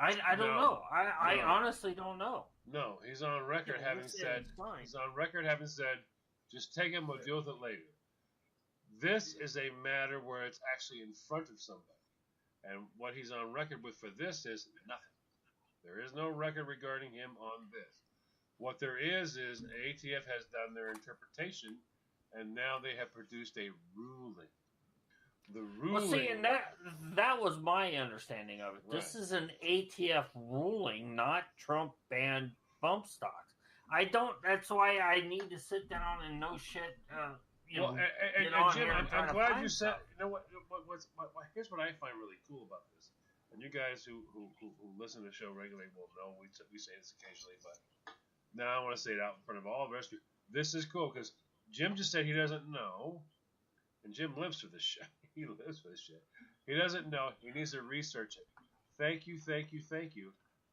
I don't know. I honestly don't know. No, he's on record having said, just take him, we'll deal with it later. This is a matter where it's actually in front of somebody. And what he's on record with for this is nothing. There is no record regarding him on this. What there is ATF has done their interpretation, and now they have produced a ruling. The ruling. Well, see, and that was my understanding of it. Right. This is an ATF ruling, not Trump banned bump stocks. That's why I need to sit down and know shit. And Jim, I'm glad you said. You know what? Here's what I find really cool about this. And you guys who listen to the show regularly will know we say this occasionally, but now I want to say it out in front of all the rest of you. This is cool because Jim just said he doesn't know, and Jim lives for this shit. He lives for this shit. He doesn't know. He needs to research it. Thank you.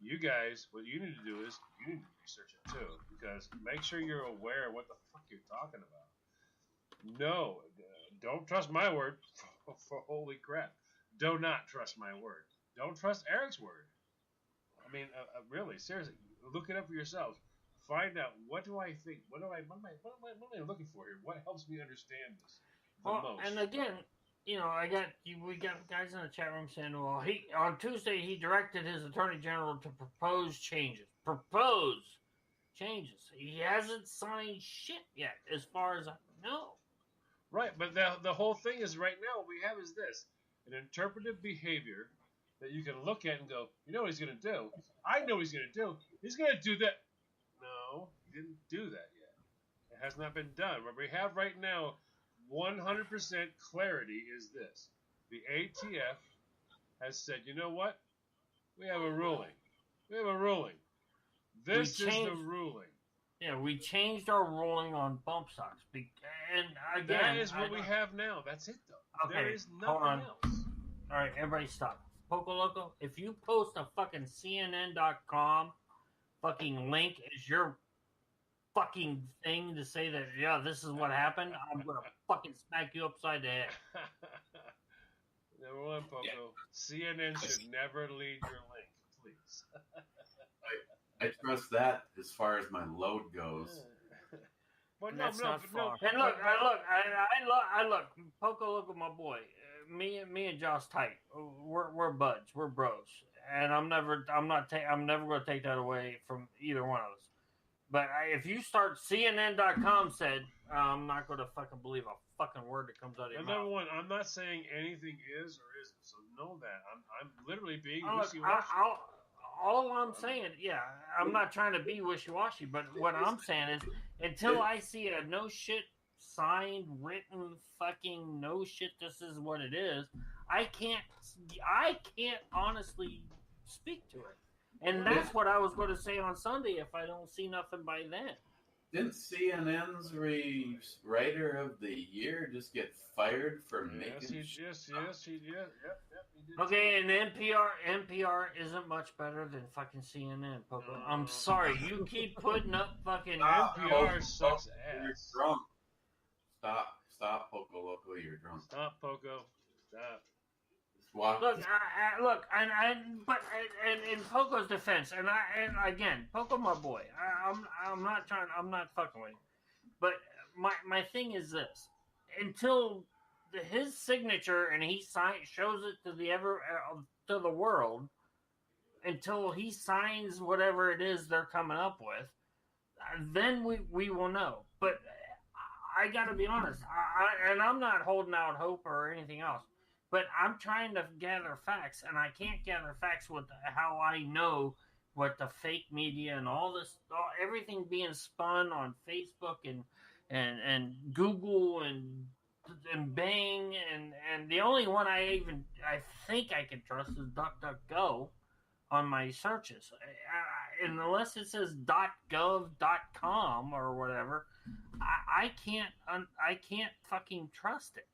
You guys, what you need to do is you need to research it too, because make sure you're aware of what the fuck you're talking about. No, don't trust my word. For holy crap, do not trust my word. Don't trust Eric's word. I mean, really, seriously, look it up for yourselves. Find out what do I think. What am I looking for here? What helps me understand this the most? And again, we got guys in the chat room saying, well, on Tuesday he directed his attorney general to propose changes. He hasn't signed shit yet, as far as I know. Right, but the whole thing is right now what we have is this: an interpretive behavior that you can look at and go, you know what he's going to do? I know what he's going to do. He's going to do that. No, he didn't do that yet. It has not been done. What we have right now, 100% clarity is this. The ATF has said, you know what? We have a ruling. This is the ruling. Yeah, we changed our ruling on bump stocks. And again, that is what we have now. That's it, though. Okay, There is hold nothing on. else. All right, everybody stop. Poco Loco, if you post a fucking CNN.com fucking link as your fucking thing to say that, yeah, this is what happened, I'm going to fucking smack you upside the head. Number one, Poco. CNN should never lead your link, please. I trust that as far as my load goes. Well, And no, that's no, not but far. no. And I look, Poco Loco, my boy. Me and Josh tight. We're buds. We're bros. And I'm never going to take that away from either one of us. But if you start CNN.com said, I'm not going to fucking believe a fucking word that comes out of your And mouth. number one, I'm not saying anything is or isn't, so know that. I'm literally being Look, wishy-washy. all I'm saying, yeah, I'm not trying to be wishy-washy, but what I'm saying is, until I see a no shit signed, written, fucking no shit, this is what it is, I can't honestly speak to it. And that's what I was going to say on Sunday if I don't see nothing by then. Didn't CNN's writer of the year just get fired for making? Yes, he did. Yep, he did. Okay, and NPR isn't much better than fucking CNN, Poco. I'm sorry, you keep putting up fucking NPR sucks You're ass. drunk. Stop, Poco Loco. You're drunk. Stop, Poco. Stop. Just walk. Look, but in Poco's defense, and again, Poco, my boy, I'm not fucking with him. But my thing is this: until his signature and he shows it to the world, until he signs whatever it is they're coming up with, then we will know. But I got to be honest, and I'm not holding out hope or anything else. But I'm trying to gather facts, and I can't gather facts with how I know what the fake media and everything being spun on Facebook and Google and Bing and the only one I think I can trust is DuckDuckGo on my searches, and unless it says .gov.com or whatever, I can't fucking trust it.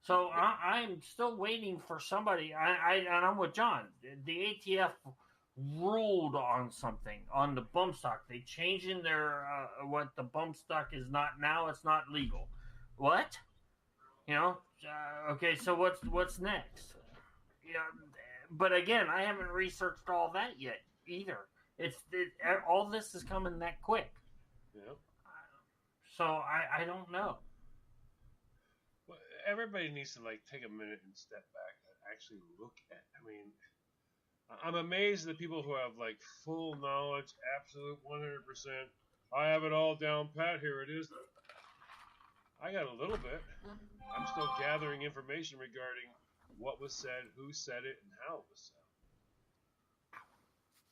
So I'm still waiting for somebody. And I'm with John. The ATF ruled on something on the bump stock. They changed in their what the bump stock is not now. It's not legal. What? Okay. So what's next? But again, I haven't researched all that yet either. All this is coming that quick. Yep. So I don't know. Well, everybody needs to take a minute and step back and actually look at. I mean, I'm amazed at the people who have full knowledge, absolute 100%. I have it all down pat. Here it is. I got a little bit. I'm still gathering information regarding what was said, who said it, and how it was said.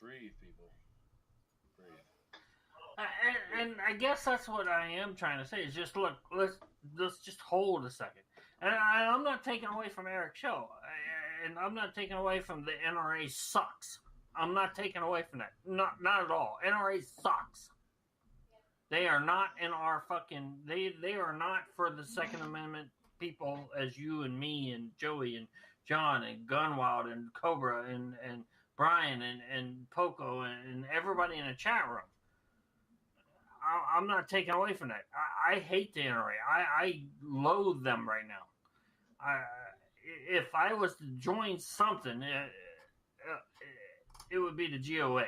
Breathe, people. Breathe. And I guess that's what I am trying to say is just look. Let's just hold a second. And I'm not taking away from Eric's show, and I'm not taking away from the NRA sucks. I'm not taking away from that. Not at all. NRA sucks. They are not in our fucking. They are not for the Second Amendment people as you and me and Joey and John and Gunwild and Cobra and Brian and Poco and everybody in the chat room. I'm not taking away from that. I hate the NRA. I loathe them right now. If I was to join something, it would be the GOA.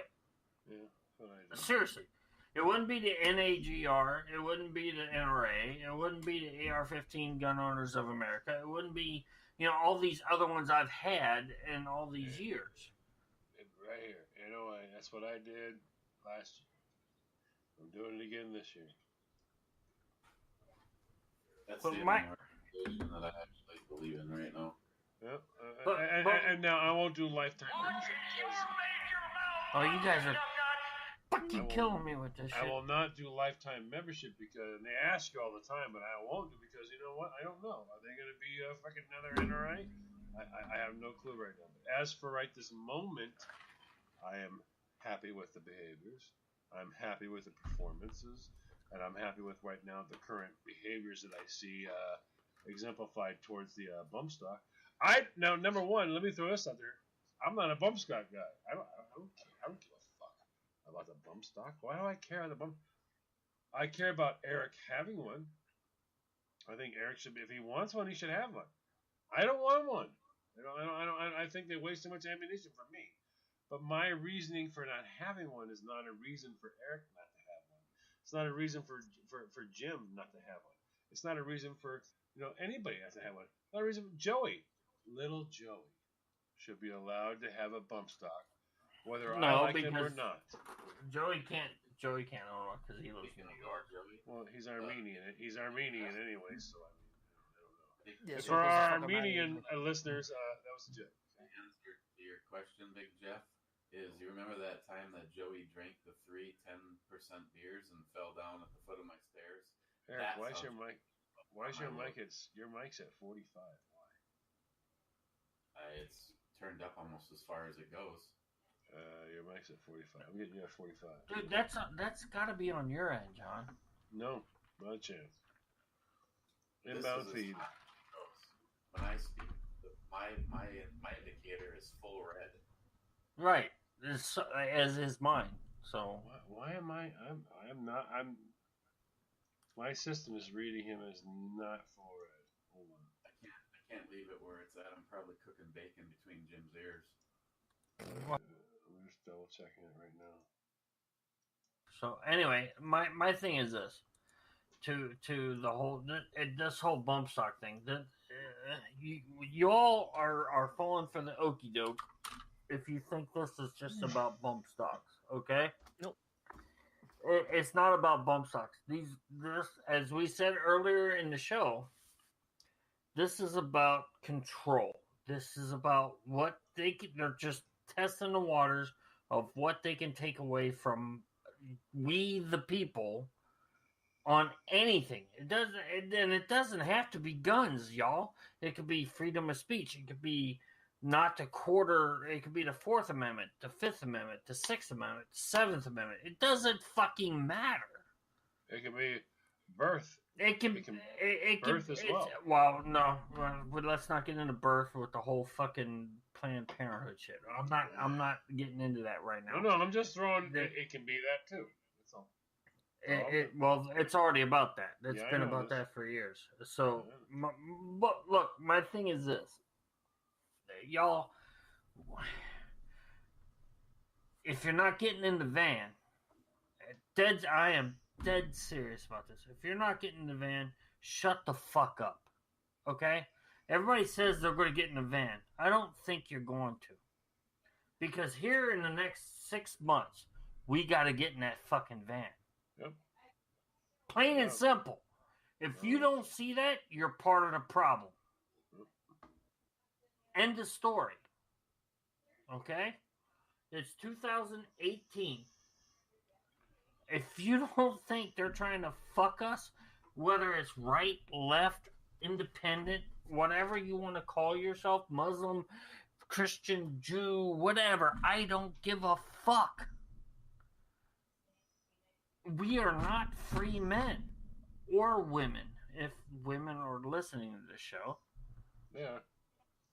Yeah, seriously. It wouldn't be the NAGR. It wouldn't be the NRA. It wouldn't be the AR-15 Gun Owners of America. It wouldn't be, all these other ones I've had in all these years. Right here. That's what I did last year. I'm doing it again this year. That's But the my- organization that I actually believe in right now. Yep. But- And now I won't do lifetime membership Oh, you guys are fucking I will- killing me with this I shit. will not do lifetime membership because they ask you all the time, but I won't do because you know what? I don't know. Are they going to be fucking another NRA? I have no clue right now. But as for right this moment, I am happy with the behaviors. I'm happy with the performances, and I'm happy with right now the current behaviors that I see exemplified towards the bump stock. Now number one, let me throw this out there. I'm not a bump stock guy. I don't give a fuck about the bump stock. Why do I care about the bump? I care about Eric having one. I think Eric should be. If he wants one, he should have one. I don't want one. I think they waste too much ammunition for me. But my reasoning for not having one is not a reason for Eric not to have one. It's not a reason for Jim not to have one. It's not a reason for anybody not to have one. Not a reason for Joey. Little Joey should be allowed to have a bump stock, whether I like him or not. Joey can't own one because he lives in New York. Well, he's Armenian. He's Armenian anyway, so I mean, I don't know. Yeah, For our Armenian listeners, that was a joke. The answer to your question, Big Jeff, is you remember that time that Joey drank the 3 10% beers and fell down at the foot of my stairs? Eric, why is your mic? Why is your mic? Your mic's at 45. Why? It's turned up almost as far as it goes. Your mic's at 45. I'm getting you at 45. Dude, that's got to be on your end, John. No, not a chance. Inbound feed. When I speak, my indicator is full red. Right, as is mine. So why am I? I'm not. My system is reading him as not full red. Hold on. I can't leave it where it's at. I'm probably cooking bacon between Jim's ears. I'm just double checking it right now. So anyway, my thing is this: to the whole this whole bump stock thing. That you all are falling for the okie doke if you think this is just about bump stocks. Okay? Nope. It's not about bump stocks. This, as we said earlier in the show, this is about control. This is about what they're just testing the waters of what they can take away from we the people on anything. It doesn't have to be guns, y'all. It could be freedom of speech. It could be not to quarter. It could be the 4th Amendment, the 5th Amendment, the 6th Amendment, the 7th Amendment. It doesn't fucking matter. It could be birth. It can birth as well. Well, no, but let's not get into birth with the whole fucking Planned Parenthood shit. I'm not getting into that right now. No, I'm just throwing. It can be that too. That's all. Well, it's already about that. It's been about that for years. So, but look, my thing is this, y'all. If you're not getting in the van, I am dead serious about this. If you're not getting in the van, shut the fuck up. Okay? Everybody says they're going to get in the van. I don't think you're going to. Because here in the next 6 months, we got to get in that fucking van. Yep. Plain and simple. If you don't see that, you're part of the problem. End of story. Okay? It's 2018. If you don't think they're trying to fuck us, whether it's right, left, independent, whatever you want to call yourself, Muslim, Christian, Jew, whatever, I don't give a fuck. We are not free men or women, if women are listening to this show. Yeah.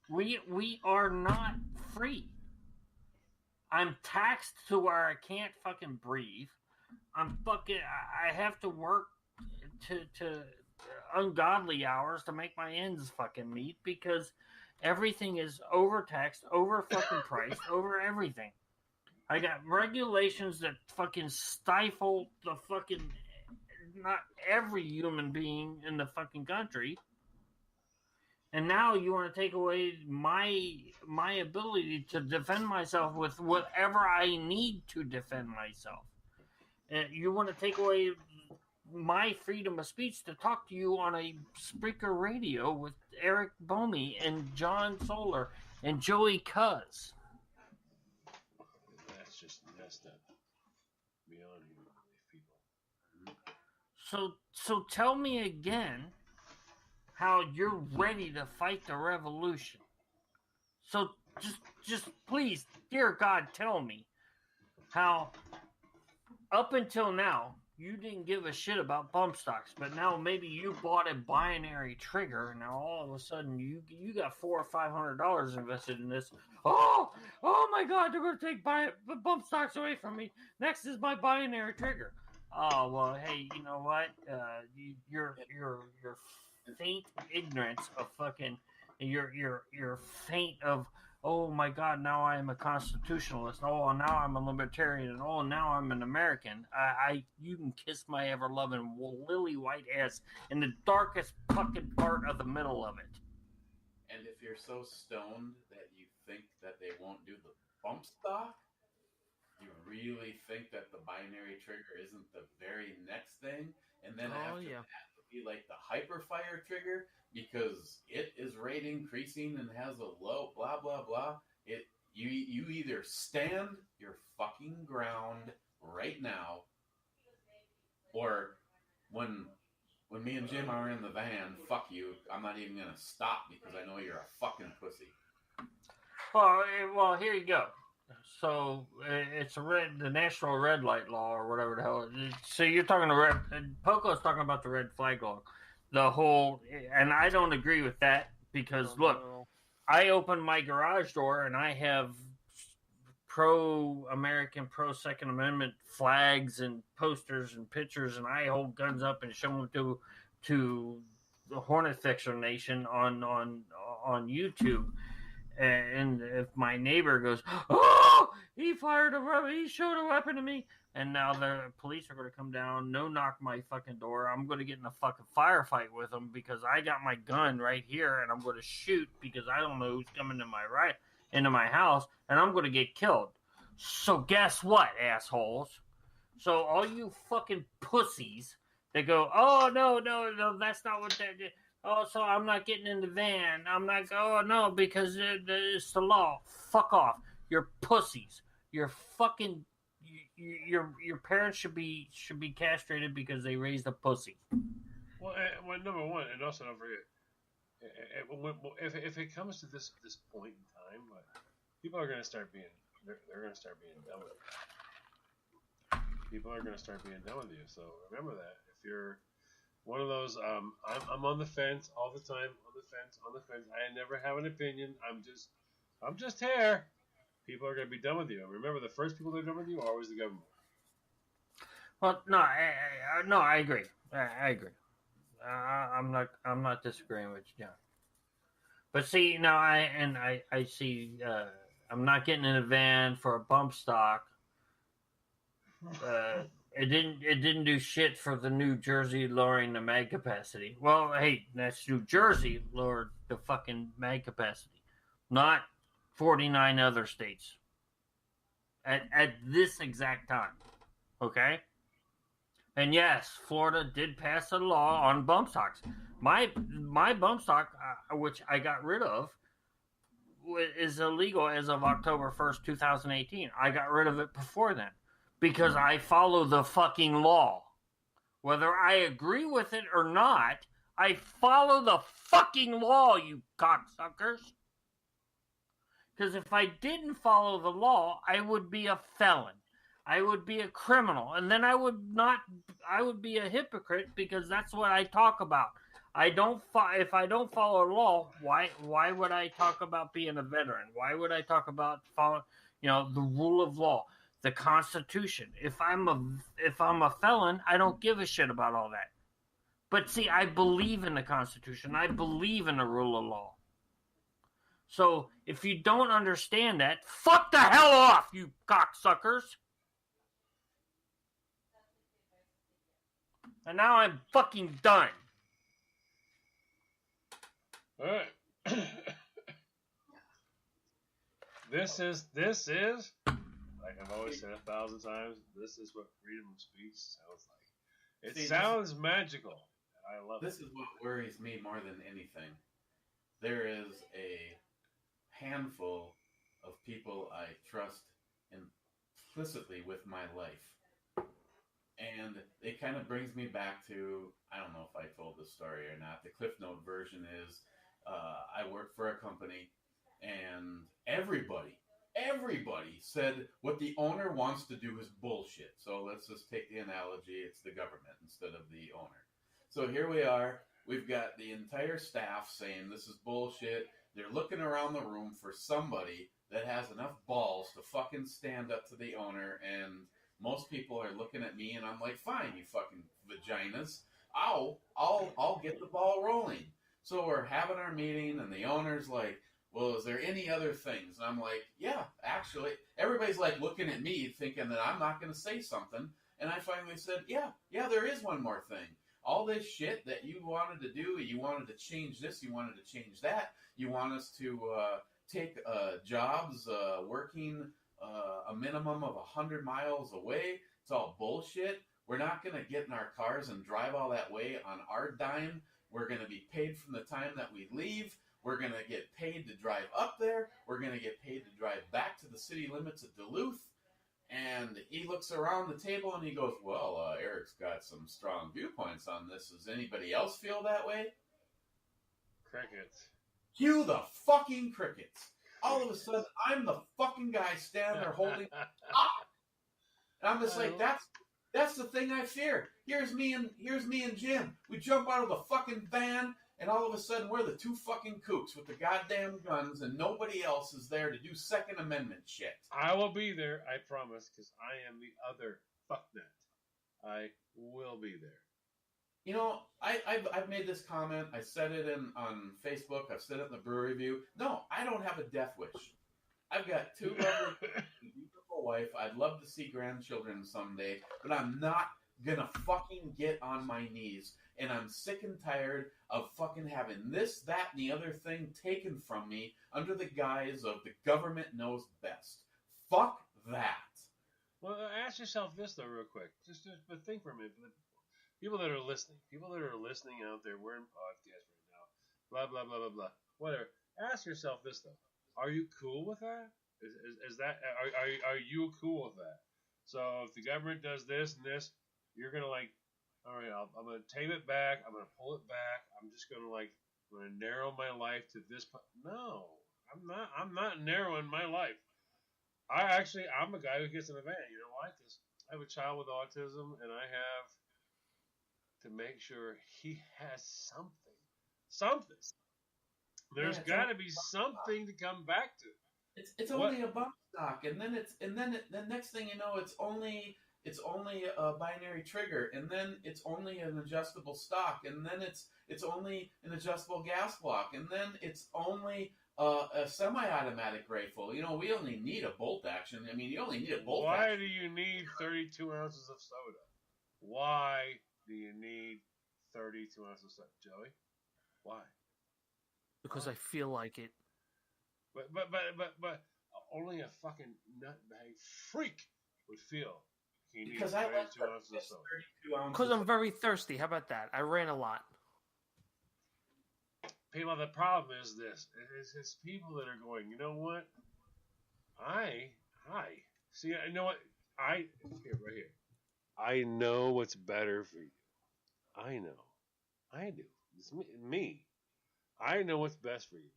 We are not free. I'm taxed to where I can't fucking breathe. I have to work to ungodly hours to make my ends fucking meet because everything is overtaxed, over fucking priced, over everything. I got regulations that fucking stifle the fucking, not every human being in the fucking country. And now you want to take away my ability to defend myself with whatever I need to defend myself. And you want to take away my freedom of speech to talk to you on a Spreaker radio with Eric Bomey and John Solar and Joey Cuz. That's just messed up. Beyond human people. So tell me again how you're ready to fight the revolution. So just please, dear God, tell me how up until now, you didn't give a shit about bump stocks, but now maybe you bought a binary trigger, and now all of a sudden you got $400 or $500 invested in this. Oh my God, they're going to take bump stocks away from me. Next is my binary trigger. Oh well, hey, you know what? Your faint ignorance of fucking your faint of. Oh my God! Now I am a constitutionalist. Oh, now I'm a libertarian. And oh, now I'm an American. You can kiss my ever loving lily white ass in the darkest fucking part of the middle of it. And if you're so stoned that you think that they won't do the bump stock, you really think that the binary trigger isn't the very next thing, and then after that would be like the hyperfire trigger because it is rate increasing and has a low blah blah blah. You either stand your fucking ground right now, or when me and Jim are in the van, fuck you. I'm not even gonna stop because I know you're a fucking pussy. Well, here you go. So it's the national red light law or whatever the hell. So you're talking Poco's talking about the red flag law, the whole, and I don't agree with that because look, I open my garage door and I have pro-American, pro-Second Amendment flags and posters and pictures, and I hold guns up and show them to the Hornet Fixer Nation on YouTube. And if my neighbor goes, oh, he showed a weapon to me, and now the police are going to come down, knock my fucking door. I'm going to get in a fucking firefight with them because I got my gun right here, and I'm going to shoot because I don't know who's coming into my house, and I'm going to get killed. So guess what, assholes? So all you fucking pussies that go, oh no, that's not what that did. Oh, so I'm not getting in the van. I'm not. Oh no, because it's the law. Fuck off. You're pussies. You're fucking. Your parents should be castrated because they raised a pussy. Well, number one, and also don't forget, if it comes to this point in time, people are going to start being they're going to start being done with it. People are going to start being done with you. So remember that if you're one of those, I'm on the fence all the time, on the fence. I never have an opinion. I'm just here. People are going to be done with you. Remember, the first people that are done with you are always the government. Well, no, I agree. I agree. I'm not disagreeing with you, John. But see, now I see. I'm not getting in a van for a bump stock. It didn't do shit for the New Jersey lowering the mag capacity. Well, hey, that's New Jersey lowered the fucking mag capacity, not 49 other states. At this exact time, okay? And yes, Florida did pass a law on bump stocks. My bump stock, which I got rid of, is illegal as of October 1st, 2018. I got rid of it before then. Because I follow the fucking law. Whether I agree with it or not, I follow the fucking law, you cocksuckers. Because if I didn't follow the law, I would be a felon. I would be a criminal. And then I would be a hypocrite because that's what I talk about. If I don't follow the law, why would I talk about being a veteran? Why would I talk about following, the rule of law? The Constitution. If I'm a felon, I don't give a shit about all that. But see, I believe in the Constitution. I believe in the rule of law. So if you don't understand that, fuck the hell off, you cocksuckers. And now I'm fucking done. All right. This is. Like I've always said 1,000 times, this is what freedom of speech sounds like. It sounds magical. I love it. This is what worries me more than anything. There is a handful of people I trust implicitly with my life. And it kind of brings me back to, I don't know if I told this story or not. The Cliff Note version is, I work for a company and everybody everybody said what the owner wants to do is bullshit. So let's just take the analogy, it's the government instead of the owner. So here we are, we've got the entire staff saying this is bullshit. They're looking around the room for somebody that has enough balls to fucking stand up to the owner, and most people are looking at me and I'm like, fine, you fucking vaginas. I'll get the ball rolling. So we're having our meeting and the owner's like, well, is there any other things? And I'm like, yeah, actually. Everybody's like looking at me thinking that I'm not going to say something. And I finally said, yeah, there is one more thing. All this shit that you wanted to do, you wanted to change this, you wanted to change that, you want us to take jobs working a minimum of 100 miles away. It's all bullshit. We're not going to get in our cars and drive all that way on our dime. We're going to be paid from the time that we leave. We're going to get paid to drive up there. We're going to get paid to drive back to the city limits of Duluth. And he looks around the table and he goes, well, Eric's got some strong viewpoints on this. Does anybody else feel that way? Crickets. Cue the fucking crickets. All of a sudden, I'm the fucking guy standing there holding up. And I'm just like, that's the thing I fear. Here's me and Jim. We jump out of the fucking van, and all of a sudden we're the two fucking kooks with the goddamn guns, and nobody else is there to do Second Amendment shit. I will be there, I promise, because I am the other fucknut. I will be there. You know, I've made this comment. I said it on Facebook. I've said it in the brewery review. No, I don't have a death wish. I've got two lovely, beautiful wife. I'd love to see grandchildren someday, but I'm not gonna fucking get on my knees. And I'm sick and tired of fucking having this, that, and the other thing taken from me under the guise of the government knows best. Fuck that. Well, ask yourself this, though, real quick. Just think for a minute. People that are listening out there, we're in podcast right now, blah, blah, blah, blah, blah, whatever. Ask yourself this, though. Are you cool with that? Is that, are you cool with that? So if the government does this and this, you're going to like, all right, I'm going to tape it back. I'm going to pull it back. I'm just going to I'm going to narrow my life to this. No, I'm not narrowing my life. I'm a guy who gets in a van. You know why? Because I have a child with autism, and I have to make sure he has something. There's got to be something to come back to. It's only a bump stock, and then the next thing you know, it's only a binary trigger, and then it's only an adjustable stock, and then it's only an adjustable gas block, and then it's only a semi-automatic rifle. You know, we only need a bolt action. I mean, you only need a bolt action. Why do you need 32 ounces of soda? Why do you need 32 ounces of soda, Joey? Why? Because I feel like it. But only a fucking nutbag freak would feel he needs because 32 I like ounces of soda. Because I'm very thirsty. How about that? I ran a lot. People, the problem is this. It's people that are going, you know what? See, you know what? Right here. I know what's better for you. I know. I do. It's me. I know what's best for you.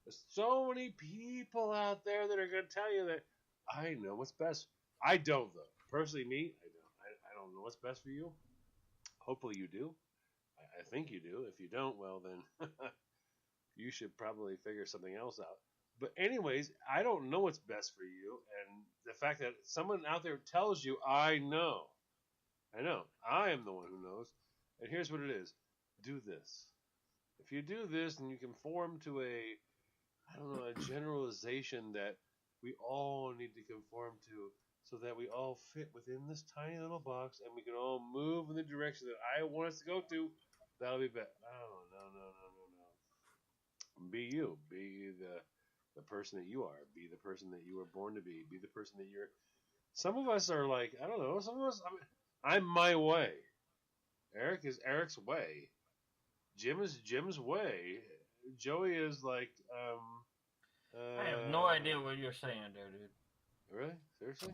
There's so many people out there that are going to tell you that I know what's best. I don't, though. Personally, me, I don't know what's best for you. Hopefully you do. I think you do. If you don't, well, then you should probably figure something else out. But anyways, I don't know what's best for you. And the fact that someone out there tells you, I know. I am the one who knows. And here's what it is. Do this. If you do this, then you conform to a generalization that we all need to conform to so that we all fit within this tiny little box and we can all move in the direction that I want us to go to. That'll be better. Oh, no. Be you. Be the person that you are. Be the person that you were born to be. Be the person that you're. Some of us are like, I don't know. Some of us, I'm my way. Eric is Eric's way. Jim is Jim's way. Joey is like, I have no idea what you're saying there, dude. Really? Seriously?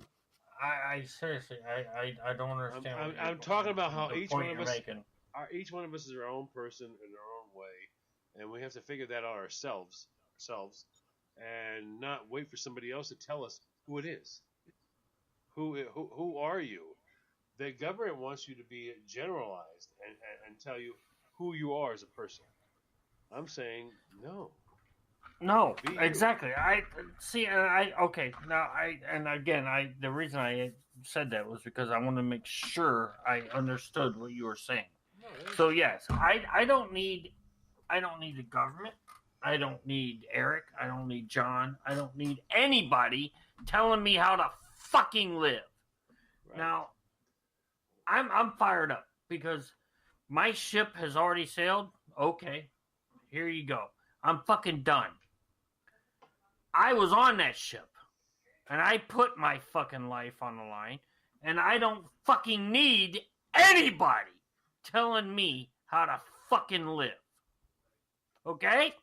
I seriously, I don't understand. I'm talking about how each one of us, making. Each one of us is our own person in our own way, and we have to figure that out ourselves. and not wait for somebody else to tell us who it is. Who are you? The government wants you to be generalized and tell you who you are as a person. I'm saying no. No, Be you. exactly. I see. Okay. Now, the reason I said that was because I wanted to make sure I understood what you were saying. So yes, I don't need the government. I don't need Eric. I don't need John. I don't need anybody telling me how to fucking live. Right. Now, I'm fired up because my ship has already sailed. Okay, here you go. I'm fucking done. I was on that ship, and I put my fucking life on the line, and I don't fucking need anybody telling me how to fucking live. Okay?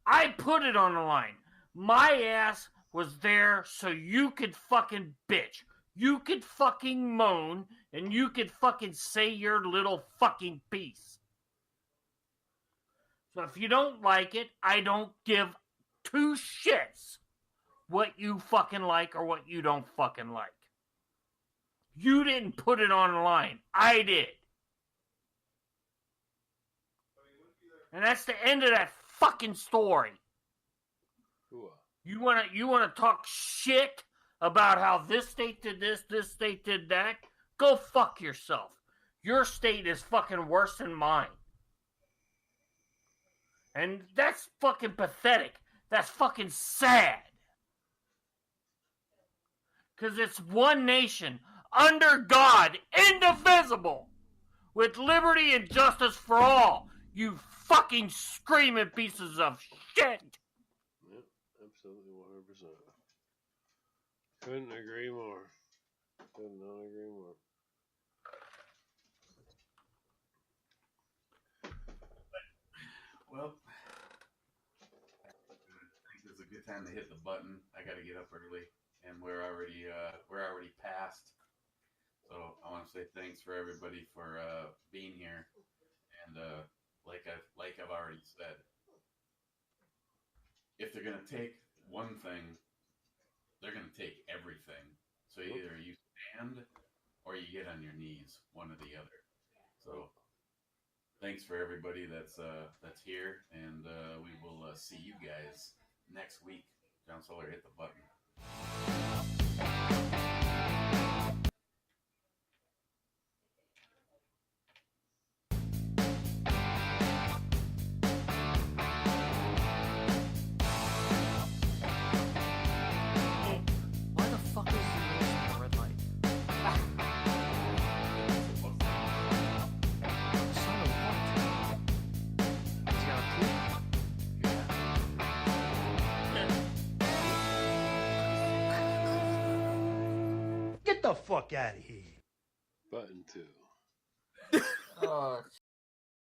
I put it on the line. My ass was there so you could fucking bitch. You could fucking moan, and you could fucking say your little fucking piece. So if you don't like it, I don't give two shits what you fucking like or what you don't fucking like. You didn't put it on the line. I did. And that's the end of that fucking story. You wanna talk shit about how this state did this state did that? Go fuck yourself. Your state is fucking worse than mine. And that's fucking pathetic. That's fucking sad. Because it's one nation, under God, indivisible, with liberty and justice for all. You fucking screaming pieces of shit. Yep, absolutely 100%. Couldn't agree more. Could not agree more. Well, I think this is a good time to hit the button. I got to get up early, and we're already past. So I want to say thanks for everybody for being here, and like I've already said, if they're gonna take one thing, they're gonna take everything. So either you stand or you get on your knees, one or the other. So thanks for everybody that's here, and we will see you guys next week. John Solar, hit the button. Why the fuck is the red light? Son of what? He's got a poop? Get the fuck out of here. Button 2. Oh,